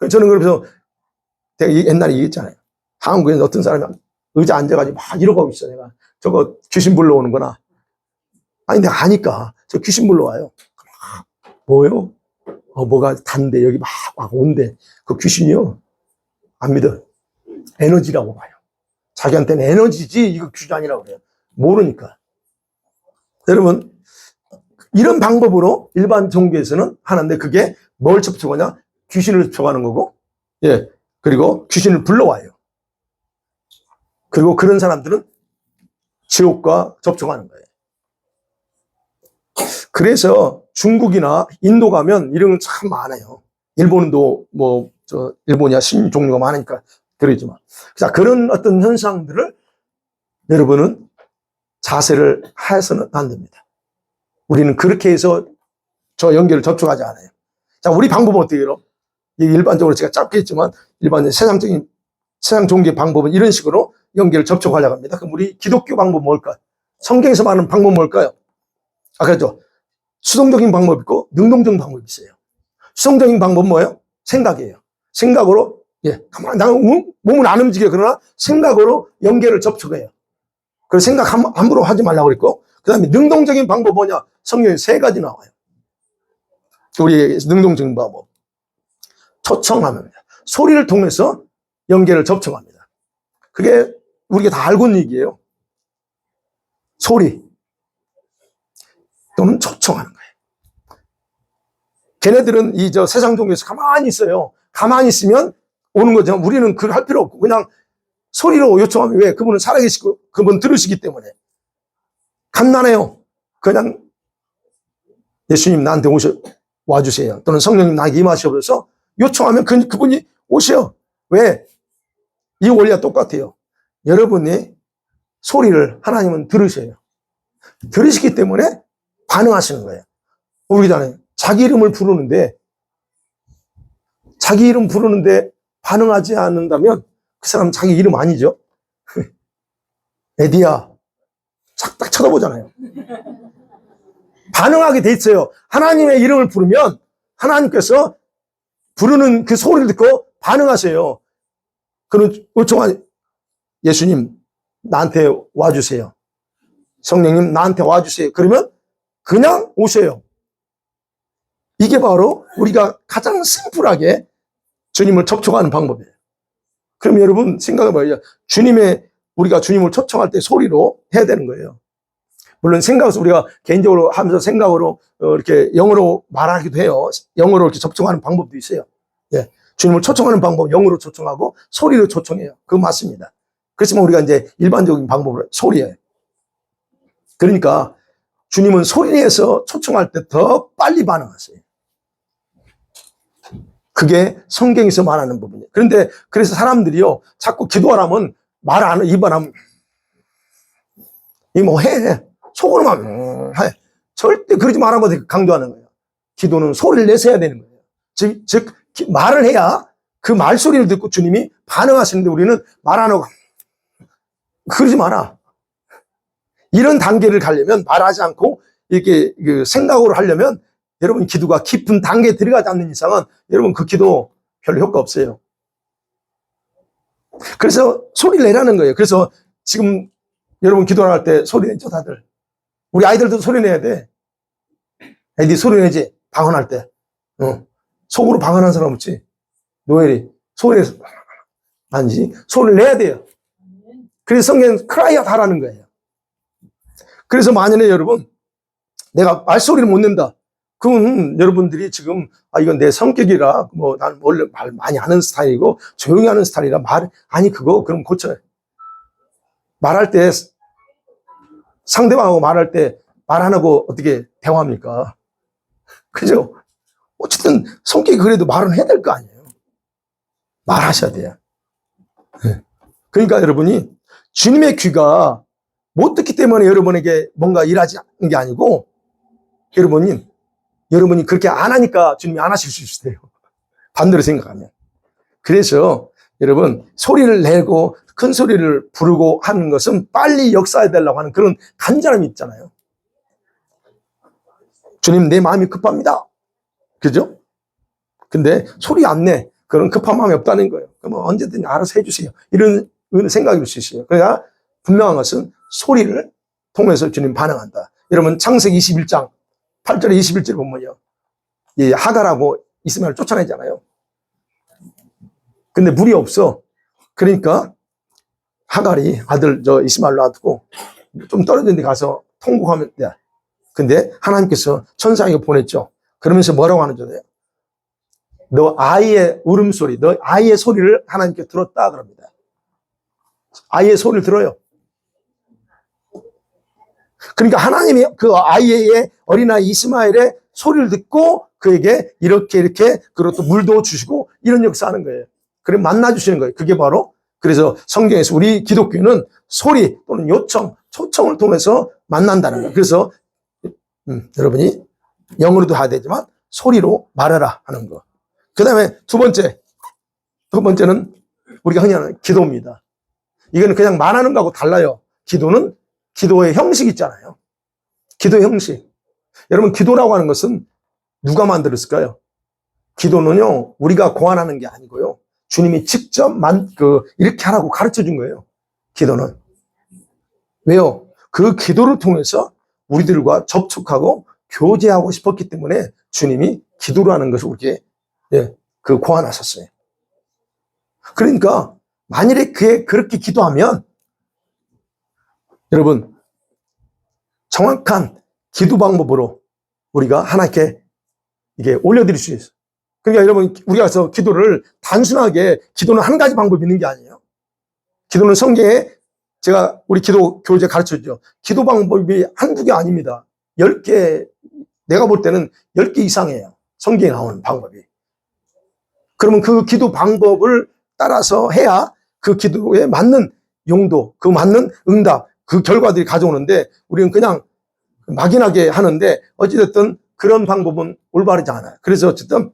저는 그래서 내가 옛날에 얘기했잖아요. 한국에는 어떤 사람이 의자 앉아가지고 막 이러고 있어. 내가 저거 귀신 불러오는 거나. 아니, 내가 아니까 저 귀신 불러와요. 뭐요? 뭐가 단데 여기 막 온대. 그 귀신이요. 안 믿어. 에너지라고 봐요. 자기한테는 에너지지 이거 귀신 아니라고 그래요. 모르니까. 여러분, 이런 방법으로 일반 종교에서는 하는데 그게 뭘 접촉하냐? 귀신을 접촉하는 거고, 그리고 귀신을 불러와요. 그리고 그런 사람들은 지옥과 접촉하는 거예요. 그래서 중국이나 인도 가면 이런 건 참 많아요. 일본도 일본이야 신 종류가 많으니까 그러지만. 자, 그런 어떤 현상들을 여러분은 자세를 해서는 안 됩니다. 우리는 그렇게 해서 저 연결을 접촉하지 않아요. 자, 우리 방법은 어떻게 해요? 일반적으로 제가 짧게 했지만 일반적인 세상 종교의 방법은 이런 식으로 연결을 접촉하려고 합니다. 그럼 우리 기독교 방법은 뭘까요? 성경에서 말하는 방법은 뭘까요? 그렇죠. 수동적인 방법이 있고 능동적인 방법이 있어요. 수동적인 방법은 뭐예요? 생각이에요. 생각으로, 가만히, 나는 몸은 안 움직여. 그러나 생각으로 연계를 접촉해요. 그래서 생각 함부로 하지 말라고 그랬고, 그 다음에 능동적인 방법 뭐냐? 성경에 3가지 나와요. 우리 능동적인 방법. 초청하는, 소리를 통해서 연계를 접촉합니다. 그게 우리가 다 알고 있는 얘기예요. 소리 또는 초청하는 거예요. 걔네들은 세상 종교에서 가만히 있어요. 가만히 있으면 오는 거죠. 우리는 그걸 할 필요 없고 그냥 소리로 요청하면, 왜? 그분은 살아계시고 그분 들으시기 때문에. 간단해요. 그냥 예수님 나한테 와주세요. 또는 성령님 나에게 임하시옵소서 요청하면 그분이 오셔요. 왜? 이 원리가 똑같아요. 여러분이 소리를 하나님은 들으셔요. 들으시기 때문에 반응하시는 거예요. 우리잖아요. 자기 이름을 부르는데 반응하지 않는다면 그 사람 자기 이름 아니죠. 에디야 딱 쳐다보잖아요. 반응하게 돼 있어요. 하나님의 이름을 부르면 하나님께서 부르는 그 소리를 듣고 반응하세요. 그런 요청한, 예수님 나한테 와주세요. 성령님 나한테 와주세요. 그러면 그냥 오셔요. 이게 바로 우리가 가장 심플하게 주님을 접촉하는 방법이에요. 그럼 여러분 생각해봐요. 우리가 주님을 초청할 때 소리로 해야 되는 거예요. 물론 생각해서 우리가 개인적으로 하면서 생각으로 이렇게 영어로 말하기도 해요. 영어로 이렇게 접촉하는 방법도 있어요. 주님을 초청하는 방법, 영어로 초청하고 소리로 초청해요. 그거 맞습니다. 그렇지만 우리가 이제 일반적인 방법으로 소리예요. 그러니까 주님은 소리내서 초청할 때 더 빨리 반응하세요. 그게 성경에서 말하는 부분이에요. 그래서 사람들이요, 자꾸 기도하라면 말 안 해, 입안 하면, 해. 속으로만 해. 절대 그러지 말라고 강조하는 거예요. 기도는 소리를 내서 해야 되는 거예요. 즉, 말을 해야 그 말소리를 듣고 주님이 반응하시는데 우리는 말 안 하고, 그러지 마라. 이런 단계를 가려면 말하지 않고 이렇게 생각으로 하려면 여러분 기도가 깊은 단계에 들어가지 않는 이상은 여러분 그 기도 별로 효과 없어요. 그래서 소리를 내라는 거예요. 그래서 지금 여러분 기도할 때 소리 내죠, 다들. 우리 아이들도 소리 내야 돼. 애들이 소리 내지, 방언할 때. 속으로 방언하는 사람 없지? 노엘이 소리 내서 아니지, 소리를 내야 돼요. 그래서 성경은 cry out 하라는 거예요. 그래서 만약에 여러분 내가 말소리를 못 낸다, 그건 여러분들이 지금 이건 내 성격이라 난 원래 말 많이 하는 스타일이고 조용히 하는 스타일이라 그럼 고쳐요. 말할 때 상대방하고 말할 때 말 안 하고 어떻게 대화합니까? 그죠? 어쨌든 성격이 그래도 말은 해야 될 거 아니에요. 말하셔야 돼요. 그러니까 여러분이 주님의 귀가 못 듣기 때문에 여러분에게 뭔가 일하지 않는 게 아니고, 여러분이 그렇게 안 하니까 주님이 안 하실 수 있어요. 반대로 생각하면. 그래서 여러분 소리를 내고 큰 소리를 부르고 하는 것은 빨리 역사해달라고 하는 그런 간절함이 있잖아요. 주님 내 마음이 급합니다. 그죠? 근데 소리 안 내. 그런 급한 마음이 없다는 거예요. 그럼 언제든지 알아서 해주세요. 이런 생각일 수 있어요. 그러니까 분명한 것은 소리를 통해서 주님 반응한다. 여러분 창세기 21장 8절에 21절에 보면요, 이 하갈하고 이스마엘을 쫓아내잖아요. 근데 물이 없어. 그러니까 하갈이 아들 이스마엘 놔두고 좀 떨어진 데 가서 통곡하면 돼. 근데 하나님께서 천사에게 보냈죠. 그러면서 뭐라고 하는 줄 알아요? 너 아이의 울음소리, 너 아이의 소리를 하나님께 들었다 그럽니다. 아이의 소리를 들어요. 그러니까 하나님이 그 아이의 어린아이 이스마엘의 소리를 듣고 그에게 이렇게 그리고 또 물도 주시고 이런 역사하는 거예요. 그래 만나주시는 거예요. 그게 바로, 그래서 성경에서 우리 기독교는 소리 또는 요청, 초청을 통해서 만난다는 거예요. 그래서 여러분이 영어로도 해야 되지만 소리로 말하라 하는 거. 그 다음에 두 번째는 우리가 흔히 하는 기도입니다. 이거는 그냥 말하는 거하고 달라요. 기도는 기도의 형식이 있잖아요. 기도의 형식. 여러분, 기도라고 하는 것은 누가 만들었을까요? 기도는요, 우리가 고안하는 게 아니고요. 주님이 직접 이렇게 하라고 가르쳐 준 거예요. 기도는. 왜요? 그 기도를 통해서 우리들과 접촉하고 교제하고 싶었기 때문에 주님이 기도를 하는 것을 우리에게 고안하셨어요. 그러니까 만일에 그게 그렇게 기도하면 여러분, 정확한 기도 방법으로 우리가 하나님께 이게 올려드릴 수 있어요. 그러니까 여러분, 우리가 그래서 기도를 단순하게, 기도는 한 가지 방법이 있는 게 아니에요. 기도는 성경에 제가 우리 기도 교재 가르쳐주죠. 기도 방법이 한두 개 아닙니다. 10개, 내가 볼 때는 10개 이상이에요. 성경에 나오는 방법이. 그러면 그 기도 방법을 따라서 해야 그 기도에 맞는 용도, 그 맞는 응답, 그 결과들이 가져오는데 우리는 그냥 막연하게 하는데 어찌됐든 그런 방법은 올바르지 않아요. 그래서 어쨌든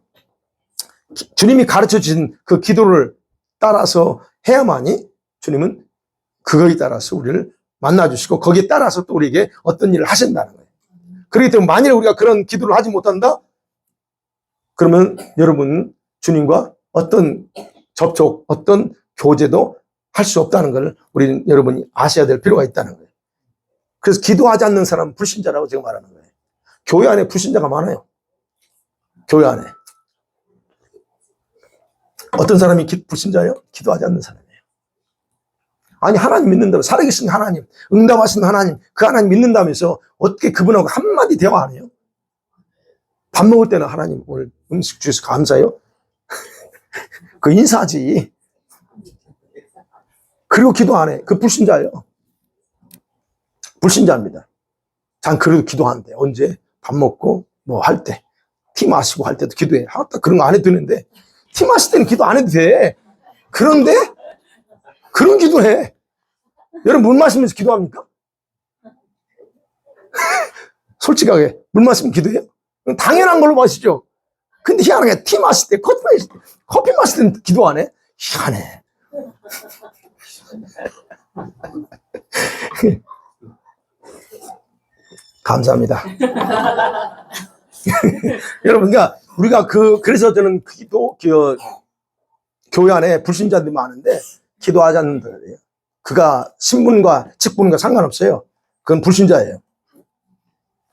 주님이 가르쳐 주신 그 기도를 따라서 해야만이 주님은 그거에 따라서 우리를 만나주시고 거기에 따라서 또 우리에게 어떤 일을 하신다는 거예요. 그렇기 때문에 만일에 우리가 그런 기도를 하지 못한다? 그러면 여러분 주님과 어떤 접촉, 어떤 교제도 할 수 없다는 걸 여러분이 아셔야 될 필요가 있다는 거예요. 그래서 기도하지 않는 사람은 불신자라고 제가 말하는 거예요. 교회 안에 불신자가 많아요. 교회 안에. 어떤 사람이 불신자예요? 기도하지 않는 사람이에요. 아니, 하나님 믿는다고, 살아계신 하나님, 응답하신 하나님, 그 하나님 믿는다면서 어떻게 그분하고 한마디 대화 안 해요? 밥 먹을 때는 하나님 오늘 음식 주셔서 감사해요? 그 인사지. 그리고 기도 안 해. 그 불신자예요. 불신자입니다. 전 그래도 기도하는데, 언제? 밥 먹고, 뭐 할 때, 티 마시고 할 때도 기도해. 그런 거 안 해도 되는데, 티 마실 때는 기도 안 해도 돼. 그런데, 그런 기도해. 여러분, 물 마시면서 기도합니까? 솔직하게, 물 마시면 기도해요? 당연한 걸로 마시죠. 근데 희한하게, 티 마실 때, 커피 마실 때는 기도 안 해? 희한해. 감사합니다. 여러분, 그러니까 우리가 그래서 저는 교회 안에 불신자들이 많은데 기도하지 않는 분들이에요. 그가 신분과 직분과 상관없어요. 그건 불신자예요.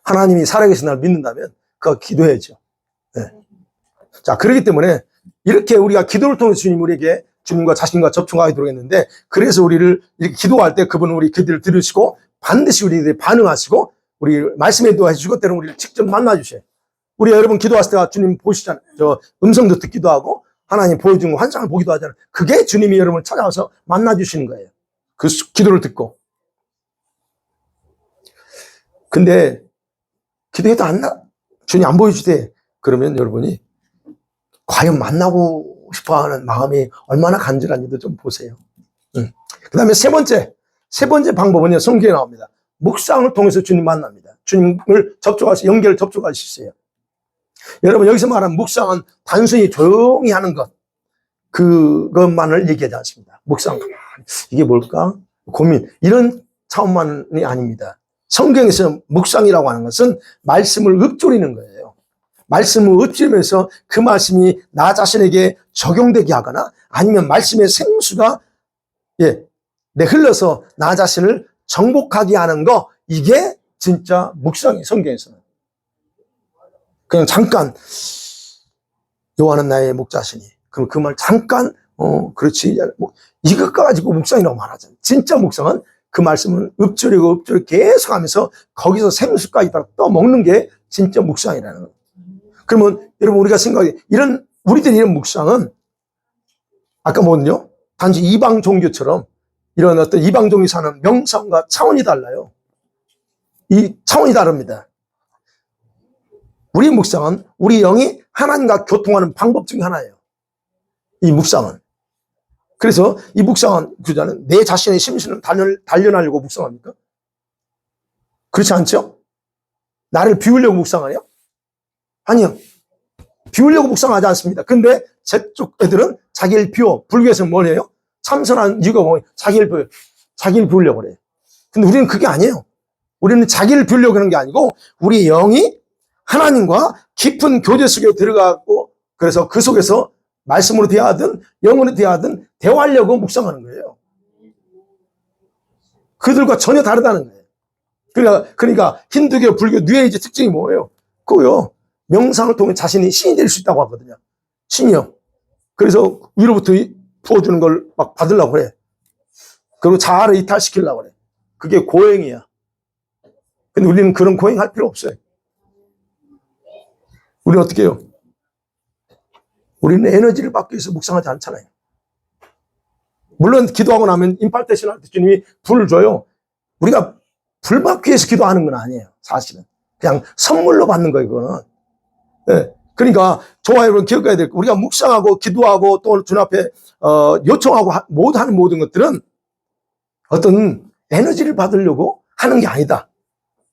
하나님이 살아계신 날 믿는다면 그가 기도해야죠. 네. 자, 그렇기 때문에 이렇게 우리가 기도를 통해서 주님과 자신과 접촉하도록 했는데, 그래서 우리를 이렇게 기도할 때 그분은 우리 기도를 들으시고 반드시 우리들이 반응하시고 우리 말씀에 도와주시고 때로는 우리를 직접 만나주셔요. 우리 여러분 기도하실 때가 주님 보시잖아요. 음성도 듣기도 하고 하나님 보여준 환상을 보기도 하잖아요. 그게 주님이 여러분을 찾아와서 만나주시는 거예요. 그 기도를 듣고. 근데 기도해도 주님 안 보여주대. 그러면 여러분이 과연 만나고 싶어하는 마음이 얼마나 간절한지도 좀 보세요. 그 다음에 세 번째 방법은요, 성경에 나옵니다. 묵상을 통해서 주님 만납니다. 주님을 접촉할 수 있어요. 여러분, 여기서 말하는 묵상은 단순히 조용히 하는 것, 그것만을 얘기하지 않습니다. 묵상, 이게 뭘까? 고민, 이런 차원만이 아닙니다. 성경에서 묵상이라고 하는 것은 말씀을 읊조리는 거예요. 말씀을 읊조리면서 그 말씀이 나 자신에게 적용되게 하거나 아니면 말씀의 생수가 흘러서 나 자신을 정복하게 하는 거, 이게 진짜 묵상이에요, 성경에서는. 그냥 잠깐, 여호와는 나의 목자시니. 그럼 그 말 잠깐, 그렇지. 이것 가지고 묵상이라고 말하잖아요. 진짜 묵상은 그 말씀을 읊조리고 계속 하면서 거기서 생수까지 떠먹는 게 진짜 묵상이라는 거예요. 그러면 여러분, 우리가 우리들이 이런 묵상은 아까 뭐는요? 단지 이방 종교처럼 이런 어떤 이방 종이 사는 명상과 차원이 달라요. 이 차원이 다릅니다. 우리 묵상은 우리 영이 하나님과 교통하는 방법 중에 하나예요. 이 묵상은. 그래서 이 묵상은 그잖아요. 내 자신의 심신을 단련하려고 묵상합니까? 그렇지 않죠? 나를 비우려고 묵상하냐? 아니요. 비우려고 묵상하지 않습니다. 근데 저쪽 애들은 자기를 비워. 불교에서는 뭘 해요? 참선한 이유가 뭐예요? 자기를 비우려고 그래요. 근데 우리는 그게 아니에요. 우리는 자기를 비우려고 하는 게 아니고 우리 영이 하나님과 깊은 교제 속에 들어가고 그래서 그 속에서 말씀으로 대하든 영으로 대하든 대화하려고 묵상하는 거예요. 그들과 전혀 다르다는 거예요. 그러니까 힌두교, 불교, 뉴에이지 특징이 뭐예요? 그거요. 명상을 통해 자신이 신이 될 수 있다고 하거든요. 신이요. 그래서 위로부터 부어주는 걸 막 받으려고 그래. 그리고 자아를 이탈시키려고 그래. 그게 고행이야. 근데 우리는 그런 고행할 필요 없어요. 우리는 어떻게 해요? 우리는 에너지를 받기 위해서 묵상하지 않잖아요. 물론 기도하고 나면 임팔테이션 할 때 주님이 불을 줘요. 우리가 불 받기 위해서 기도하는 건 아니에요. 사실은. 그냥 선물로 받는 거예요. 그거는. 네. 그러니까 저와 여러분 기억해야 될 거. 우리가 묵상하고 기도하고 또 주님 앞에 요청하고 하는 모든 것들은 어떤 에너지를 받으려고 하는 게 아니다.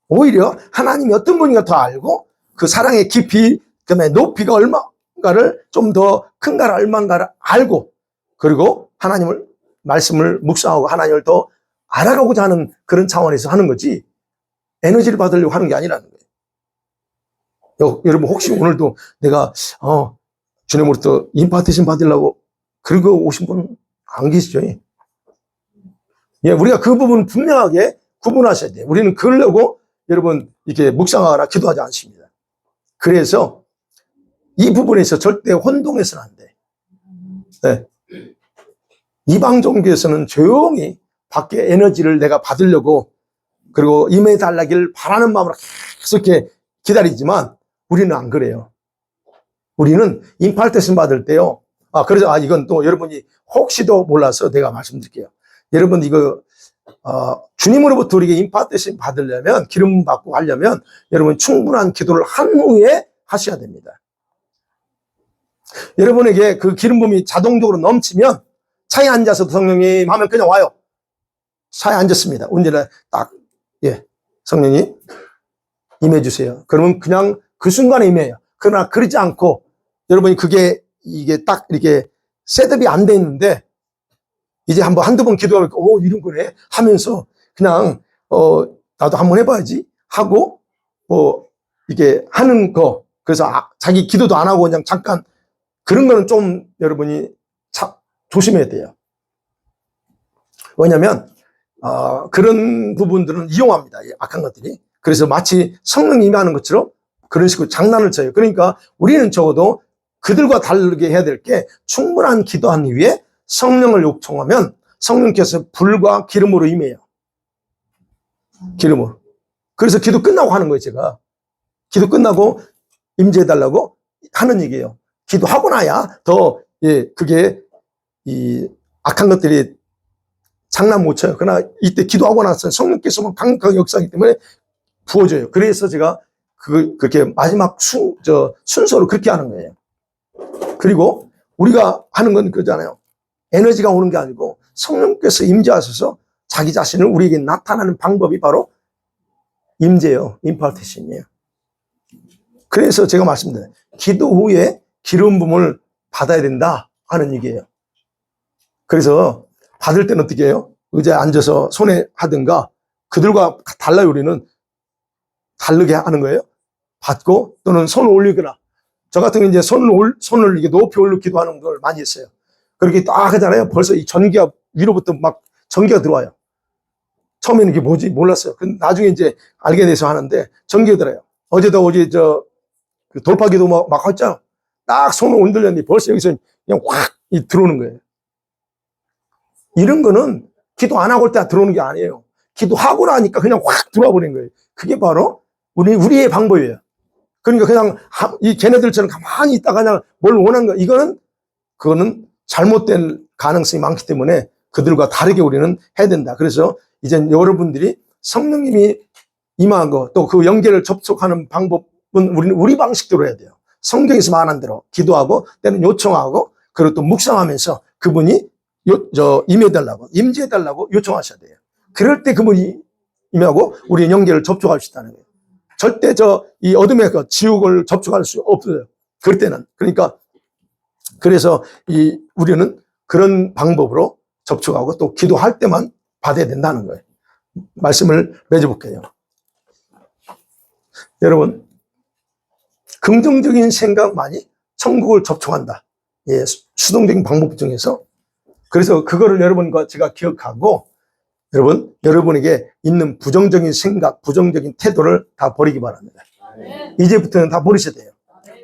오히려 하나님이 어떤 분인가 더 알고 그 사랑의 깊이, 그다음에 높이가 얼마인가를 좀 더 큰가를 얼마인가를 알고 그리고 하나님을 말씀을 묵상하고 하나님을 더 알아가고자 하는 그런 차원에서 하는 거지 에너지를 받으려고 하는 게 아니라는 거예요. 여러분 혹시 오늘도 내가 주님으로부터 임파테이션 받으려고 그러고 오신 분 안 계시죠? 예, 우리가 그 부분 분명하게 구분하셔야 돼요. 우리는 그러려고 여러분 이렇게 묵상하거나 기도하지 않습니다. 그래서 이 부분에서 절대 혼동해서는 안 돼. 네. 이방 종교에서는 조용히 밖에 에너지를 내가 받으려고 그리고 임해달라기를 바라는 마음으로 계속 이렇게 기다리지만 우리는 안 그래요. 우리는 임팔테이션 받을 때요. 그래서 이건 또 여러분이 혹시도 몰라서 내가 말씀드릴게요. 여러분 이거 주님으로부터 우리에게 임파테이션 받으려면 기름 받고 하려면 여러분 충분한 기도를 한 후에 하셔야 됩니다. 여러분에게 그 기름 부음이 자동적으로 넘치면 차에 앉아서 성령님 하면 그냥 와요. 차에 앉았습니다. 운전에 딱 성령님 임해 주세요. 그러면 그냥 그 순간에 임해요. 그러나 그러지 않고 여러분이 이게 딱 이렇게 셋업이 안 돼 있는데 이제 한두 번 기도하면 이런 거네 하면서 그냥 나도 한번 해봐야지 하고 이게 하는 거 그래서 자기 기도도 안 하고 그냥 잠깐 그런 거는 좀 여러분이 조심해야 돼요. 왜냐하면 그런 부분들은 이용합니다. 악한 것들이. 그래서 마치 성령이 임하는 것처럼 그런 식으로 장난을 쳐요. 그러니까 우리는 적어도 그들과 다르게 해야 될 게 충분한 기도한 이후에 성령을 요청하면 성령께서 불과 기름으로 임해요. 기름으로. 그래서 기도 끝나고 하는 거예요, 제가. 기도 끝나고 임재해달라고 하는 얘기예요. 기도하고 나야 더, 그게, 악한 것들이 장난 못 쳐요. 그러나 이때 기도하고 나서 성령께서만 강력하게 역사하기 때문에 부어져요. 그래서 제가 그렇게 마지막 순서로 그렇게 하는 거예요. 그리고 우리가 하는 건 그러잖아요. 에너지가 오는 게 아니고 성령께서 임재하셔서 자기 자신을 우리에게 나타나는 방법이 바로 임재예요. 임파테이션이에요. 그래서 제가 말씀드려요. 기도 후에 기름 부음을 받아야 된다 하는 얘기예요. 그래서 받을 때는 어떻게 해요? 의자에 앉아서 손에 하든가 그들과 달라요. 우리는 다르게 하는 거예요. 받고 또는 손을 올리거나 저 같은 경우 이제 손을 이렇게 높이 올려 기도하는 걸 많이 했어요. 그렇게 딱 하잖아요. 벌써 이 전기가 위로부터 막 전기가 들어와요. 처음에는 이게 뭐지 몰랐어요. 근데 나중에 이제 알게 돼서 하는데 전기가 들어요. 어제 그 돌파기도 막 했잖아. 딱 손을 흔들렸는데 벌써 여기서 그냥 확 들어오는 거예요. 이런 거는 기도 안 하고 올 때 들어오는 게 아니에요. 기도하고 나니까 그냥 확 들어와 버린 거예요. 그게 바로 우리의 방법이에요. 그러니까 그냥 이 걔네들처럼 가만히 있다가 그냥 뭘 원하는 거 그거는 잘못된 가능성이 많기 때문에 그들과 다르게 우리는 해야 된다. 그래서 이제 여러분들이 성령님이 임한 거 또 그 연결을 접촉하는 방법은 우리는 우리 방식대로 해야 돼요. 성경에서 말한 대로 기도하고 때는 요청하고 그리고 또 묵상하면서 그분이 임재해달라고 요청하셔야 돼요. 그럴 때 그분이 임하고 우리의 연결을 접촉할 수 있다는 거예요. 절대 이 어둠의 지옥을 접촉할 수 없어요. 그럴 때는. 그러니까 그래서 우리는 그런 방법으로 접촉하고 또 기도할 때만 받아야 된다는 거예요. 말씀을 맺어볼게요. 여러분, 긍정적인 생각만이 천국을 접촉한다. 예, 수동적인 방법 중에서. 그래서 그거를 여러분과 제가 기억하고 여러분에게 있는 부정적인 생각, 부정적인 태도를 다 버리기 바랍니다. 이제부터는 다 버리셔야 돼요.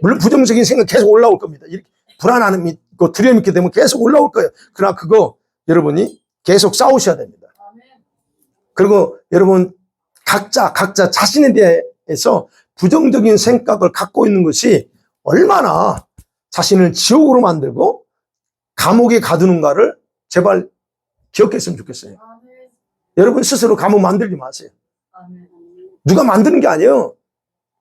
물론 부정적인 생각 계속 올라올 겁니다. 이렇게 불안함이 있고 두려움이 있게 되면 계속 올라올 거예요. 그러나 그거 여러분이 계속 싸우셔야 됩니다. 그리고 여러분 각자 자신에 대해서 부정적인 생각을 갖고 있는 것이 얼마나 자신을 지옥으로 만들고 감옥에 가두는가를 제발 기억했으면 좋겠어요. 여러분 스스로 감옥 만들지 마세요. 누가 만드는 게 아니에요.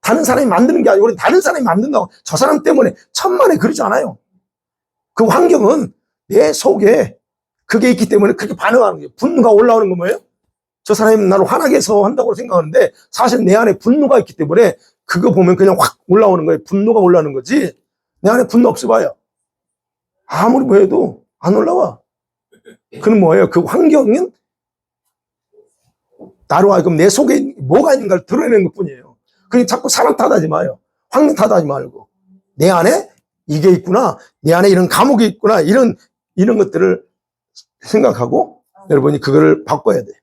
다른 사람이 만드는 게 아니고 다른 사람이 만든다고 저 사람 때문에 천만에 그러지 않아요. 그 환경은 내 속에 그게 있기 때문에 그렇게 반응하는 거예요. 분노가 올라오는 건 뭐예요? 저 사람이 나를 화나게 해서 한다고 생각하는데 사실 내 안에 분노가 있기 때문에 그거 보면 그냥 확 올라오는 거예요. 분노가 올라오는 거지. 내 안에 분노 없어봐요. 아무리 뭐 해도 안 올라와. 그건 뭐예요? 그 환경은 나로 하여금 내 속에 뭐가 있는가를 드러내는 것 뿐이에요. 그러니까 자꾸 사람 탓하지 마요. 환경 탓하지 말고. 내 안에 이게 있구나. 내 안에 이런 감옥이 있구나. 이런 것들을 생각하고 여러분이 그거를 바꿔야 돼요.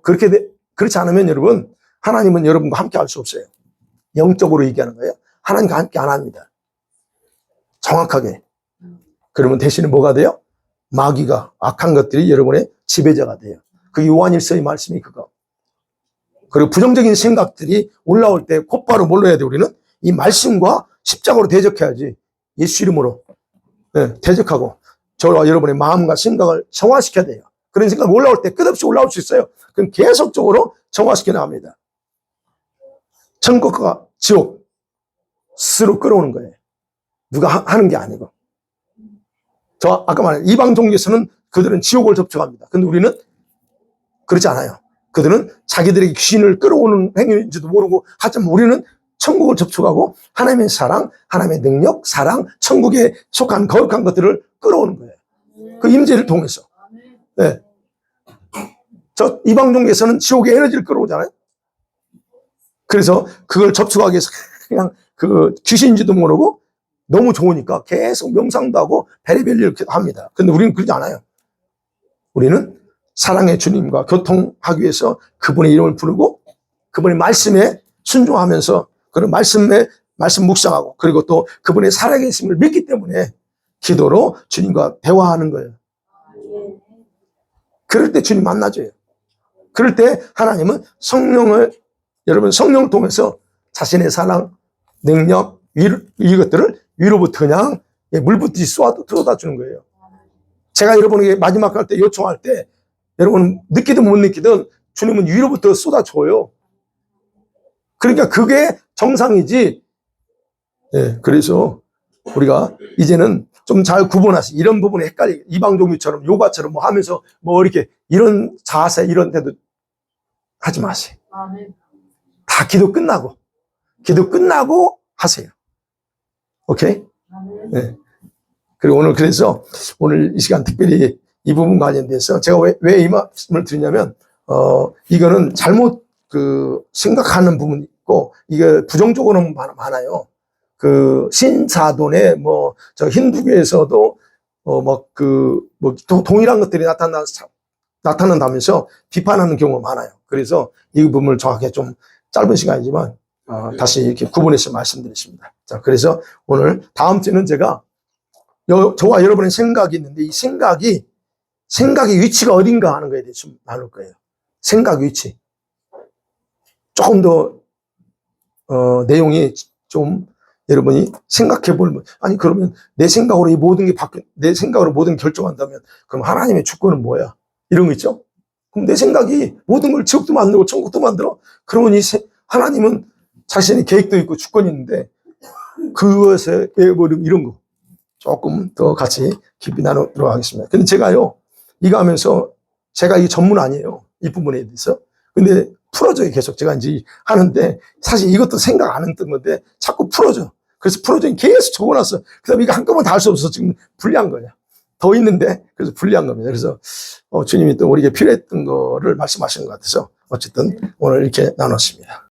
그렇지 않으면 여러분, 하나님은 여러분과 함께 할 수 없어요. 영적으로 얘기하는 거예요. 하나님과 함께 안 합니다. 정확하게. 그러면 대신에 뭐가 돼요? 마귀가, 악한 것들이 여러분의 지배자가 돼요. 그 요한일서의 말씀이 그거. 그리고 부정적인 생각들이 올라올 때 곧바로 뭘로 해야 돼? 우리는 이 말씀과 십자가로 대적해야지. 예수 이름으로. 네, 대적하고 저와 여러분의 마음과 생각을 정화시켜야 돼요. 그런 생각이 올라올 때 끝없이 올라올 수 있어요. 그럼 계속적으로 정화시켜 나갑니다. 천국과 지옥 스스로 끌어오는 거예요. 누가 하는 게 아니고. 저 아까 말한 이방 종교에서는 그들은 지옥을 접촉합니다. 근데 우리는 그렇지 않아요. 그들은 자기들에게 귀신을 끌어오는 행위인지도 모르고 하지만 우리는 천국을 접촉하고 하나님의 사랑, 하나님의 능력, 사랑, 천국에 속한 거룩한 것들을 끌어오는 거예요. 그 임재를 통해서. 네. 저 이방 종교에서는 지옥의 에너지를 끌어오잖아요. 그래서 그걸 접촉하기 위해서 그냥 그 귀신인지도 모르고 너무 좋으니까 계속 명상도 하고 별의별 일을 합니다. 근데 우리는 그러지 않아요. 우리는 사랑의 주님과 교통하기 위해서 그분의 이름을 부르고 그분의 말씀에 순종하면서 그런 말씀 묵상하고 그리고 또 그분의 살아계심을 믿기 때문에 기도로 주님과 대화하는 거예요. 그럴 때 주님 만나줘요. 그럴 때 하나님은 여러분 성령을 통해서 자신의 사랑, 능력, 이것들을 위로부터 그냥 물 붓듯이 쏟아주는 거예요. 제가 여러분에게 마지막 할 때 요청할 때 여러분 느끼든 못 느끼든 주님은 위로부터 쏟아줘요. 그러니까 그게 정상이지. 네, 그래서 우리가 이제는 좀 잘 구분하시. 이런 부분에 헷갈리게 이방 종교처럼 요가처럼 뭐 하면서 뭐 이렇게 이런 자세 이런 데도 하지 마세요. 다 기도 끝나고 하세요. 오케이? 네. 그리고 오늘 그래서 오늘 이 시간 특별히 이 부분 관련돼서 제가 왜 이 말씀을 드리냐면 이거는 잘못 생각하는 부분이 있고 이게 부정적으로는 많아요. 그 신사돈에 저 힌두교에서도 동일한 것들이 나타난다면서 비판하는 경우가 많아요. 그래서 이 부분을 정확하게 좀 짧은 시간이지만 다시 이렇게 구분해서 말씀드리겠습니다. 자, 그래서 오늘 다음 주는 제가 저와 여러분의 생각이 있는데 이 생각의 위치가 어딘가 하는 거에 대해서 좀 나눌 거예요. 생각 위치. 조금 더 내용이 좀 여러분이 생각해 보면 아니 그러면 내 생각으로 내 생각으로 모든 게 결정한다면 그럼 하나님의 주권은 뭐야? 이런 거 있죠? 그럼 내 생각이 모든 걸 지옥도 만들고 천국도 만들어? 그러면 하나님은 자신의 계획도 있고 주권이 있는데 그것에 이런 거 조금 더 같이 깊이 나누도록 하겠습니다. 근데 제가요 이거 하면서 제가 이게 전문 아니에요. 이 부분에 대해서. 근데 풀어줘요. 계속 제가 이제 하는데 사실 이것도 생각 안 했던 건데 자꾸 풀어줘. 그래서 풀어줘. 계속 적어놨어. 그 다음에 이거 한꺼번에 다 할 수 없어서 지금 불리한 거냐. 더 있는데 그래서 불리한 겁니다. 그래서 주님이 또 우리에게 필요했던 거를 말씀하신 것 같아서 어쨌든 오늘 이렇게 나눴습니다.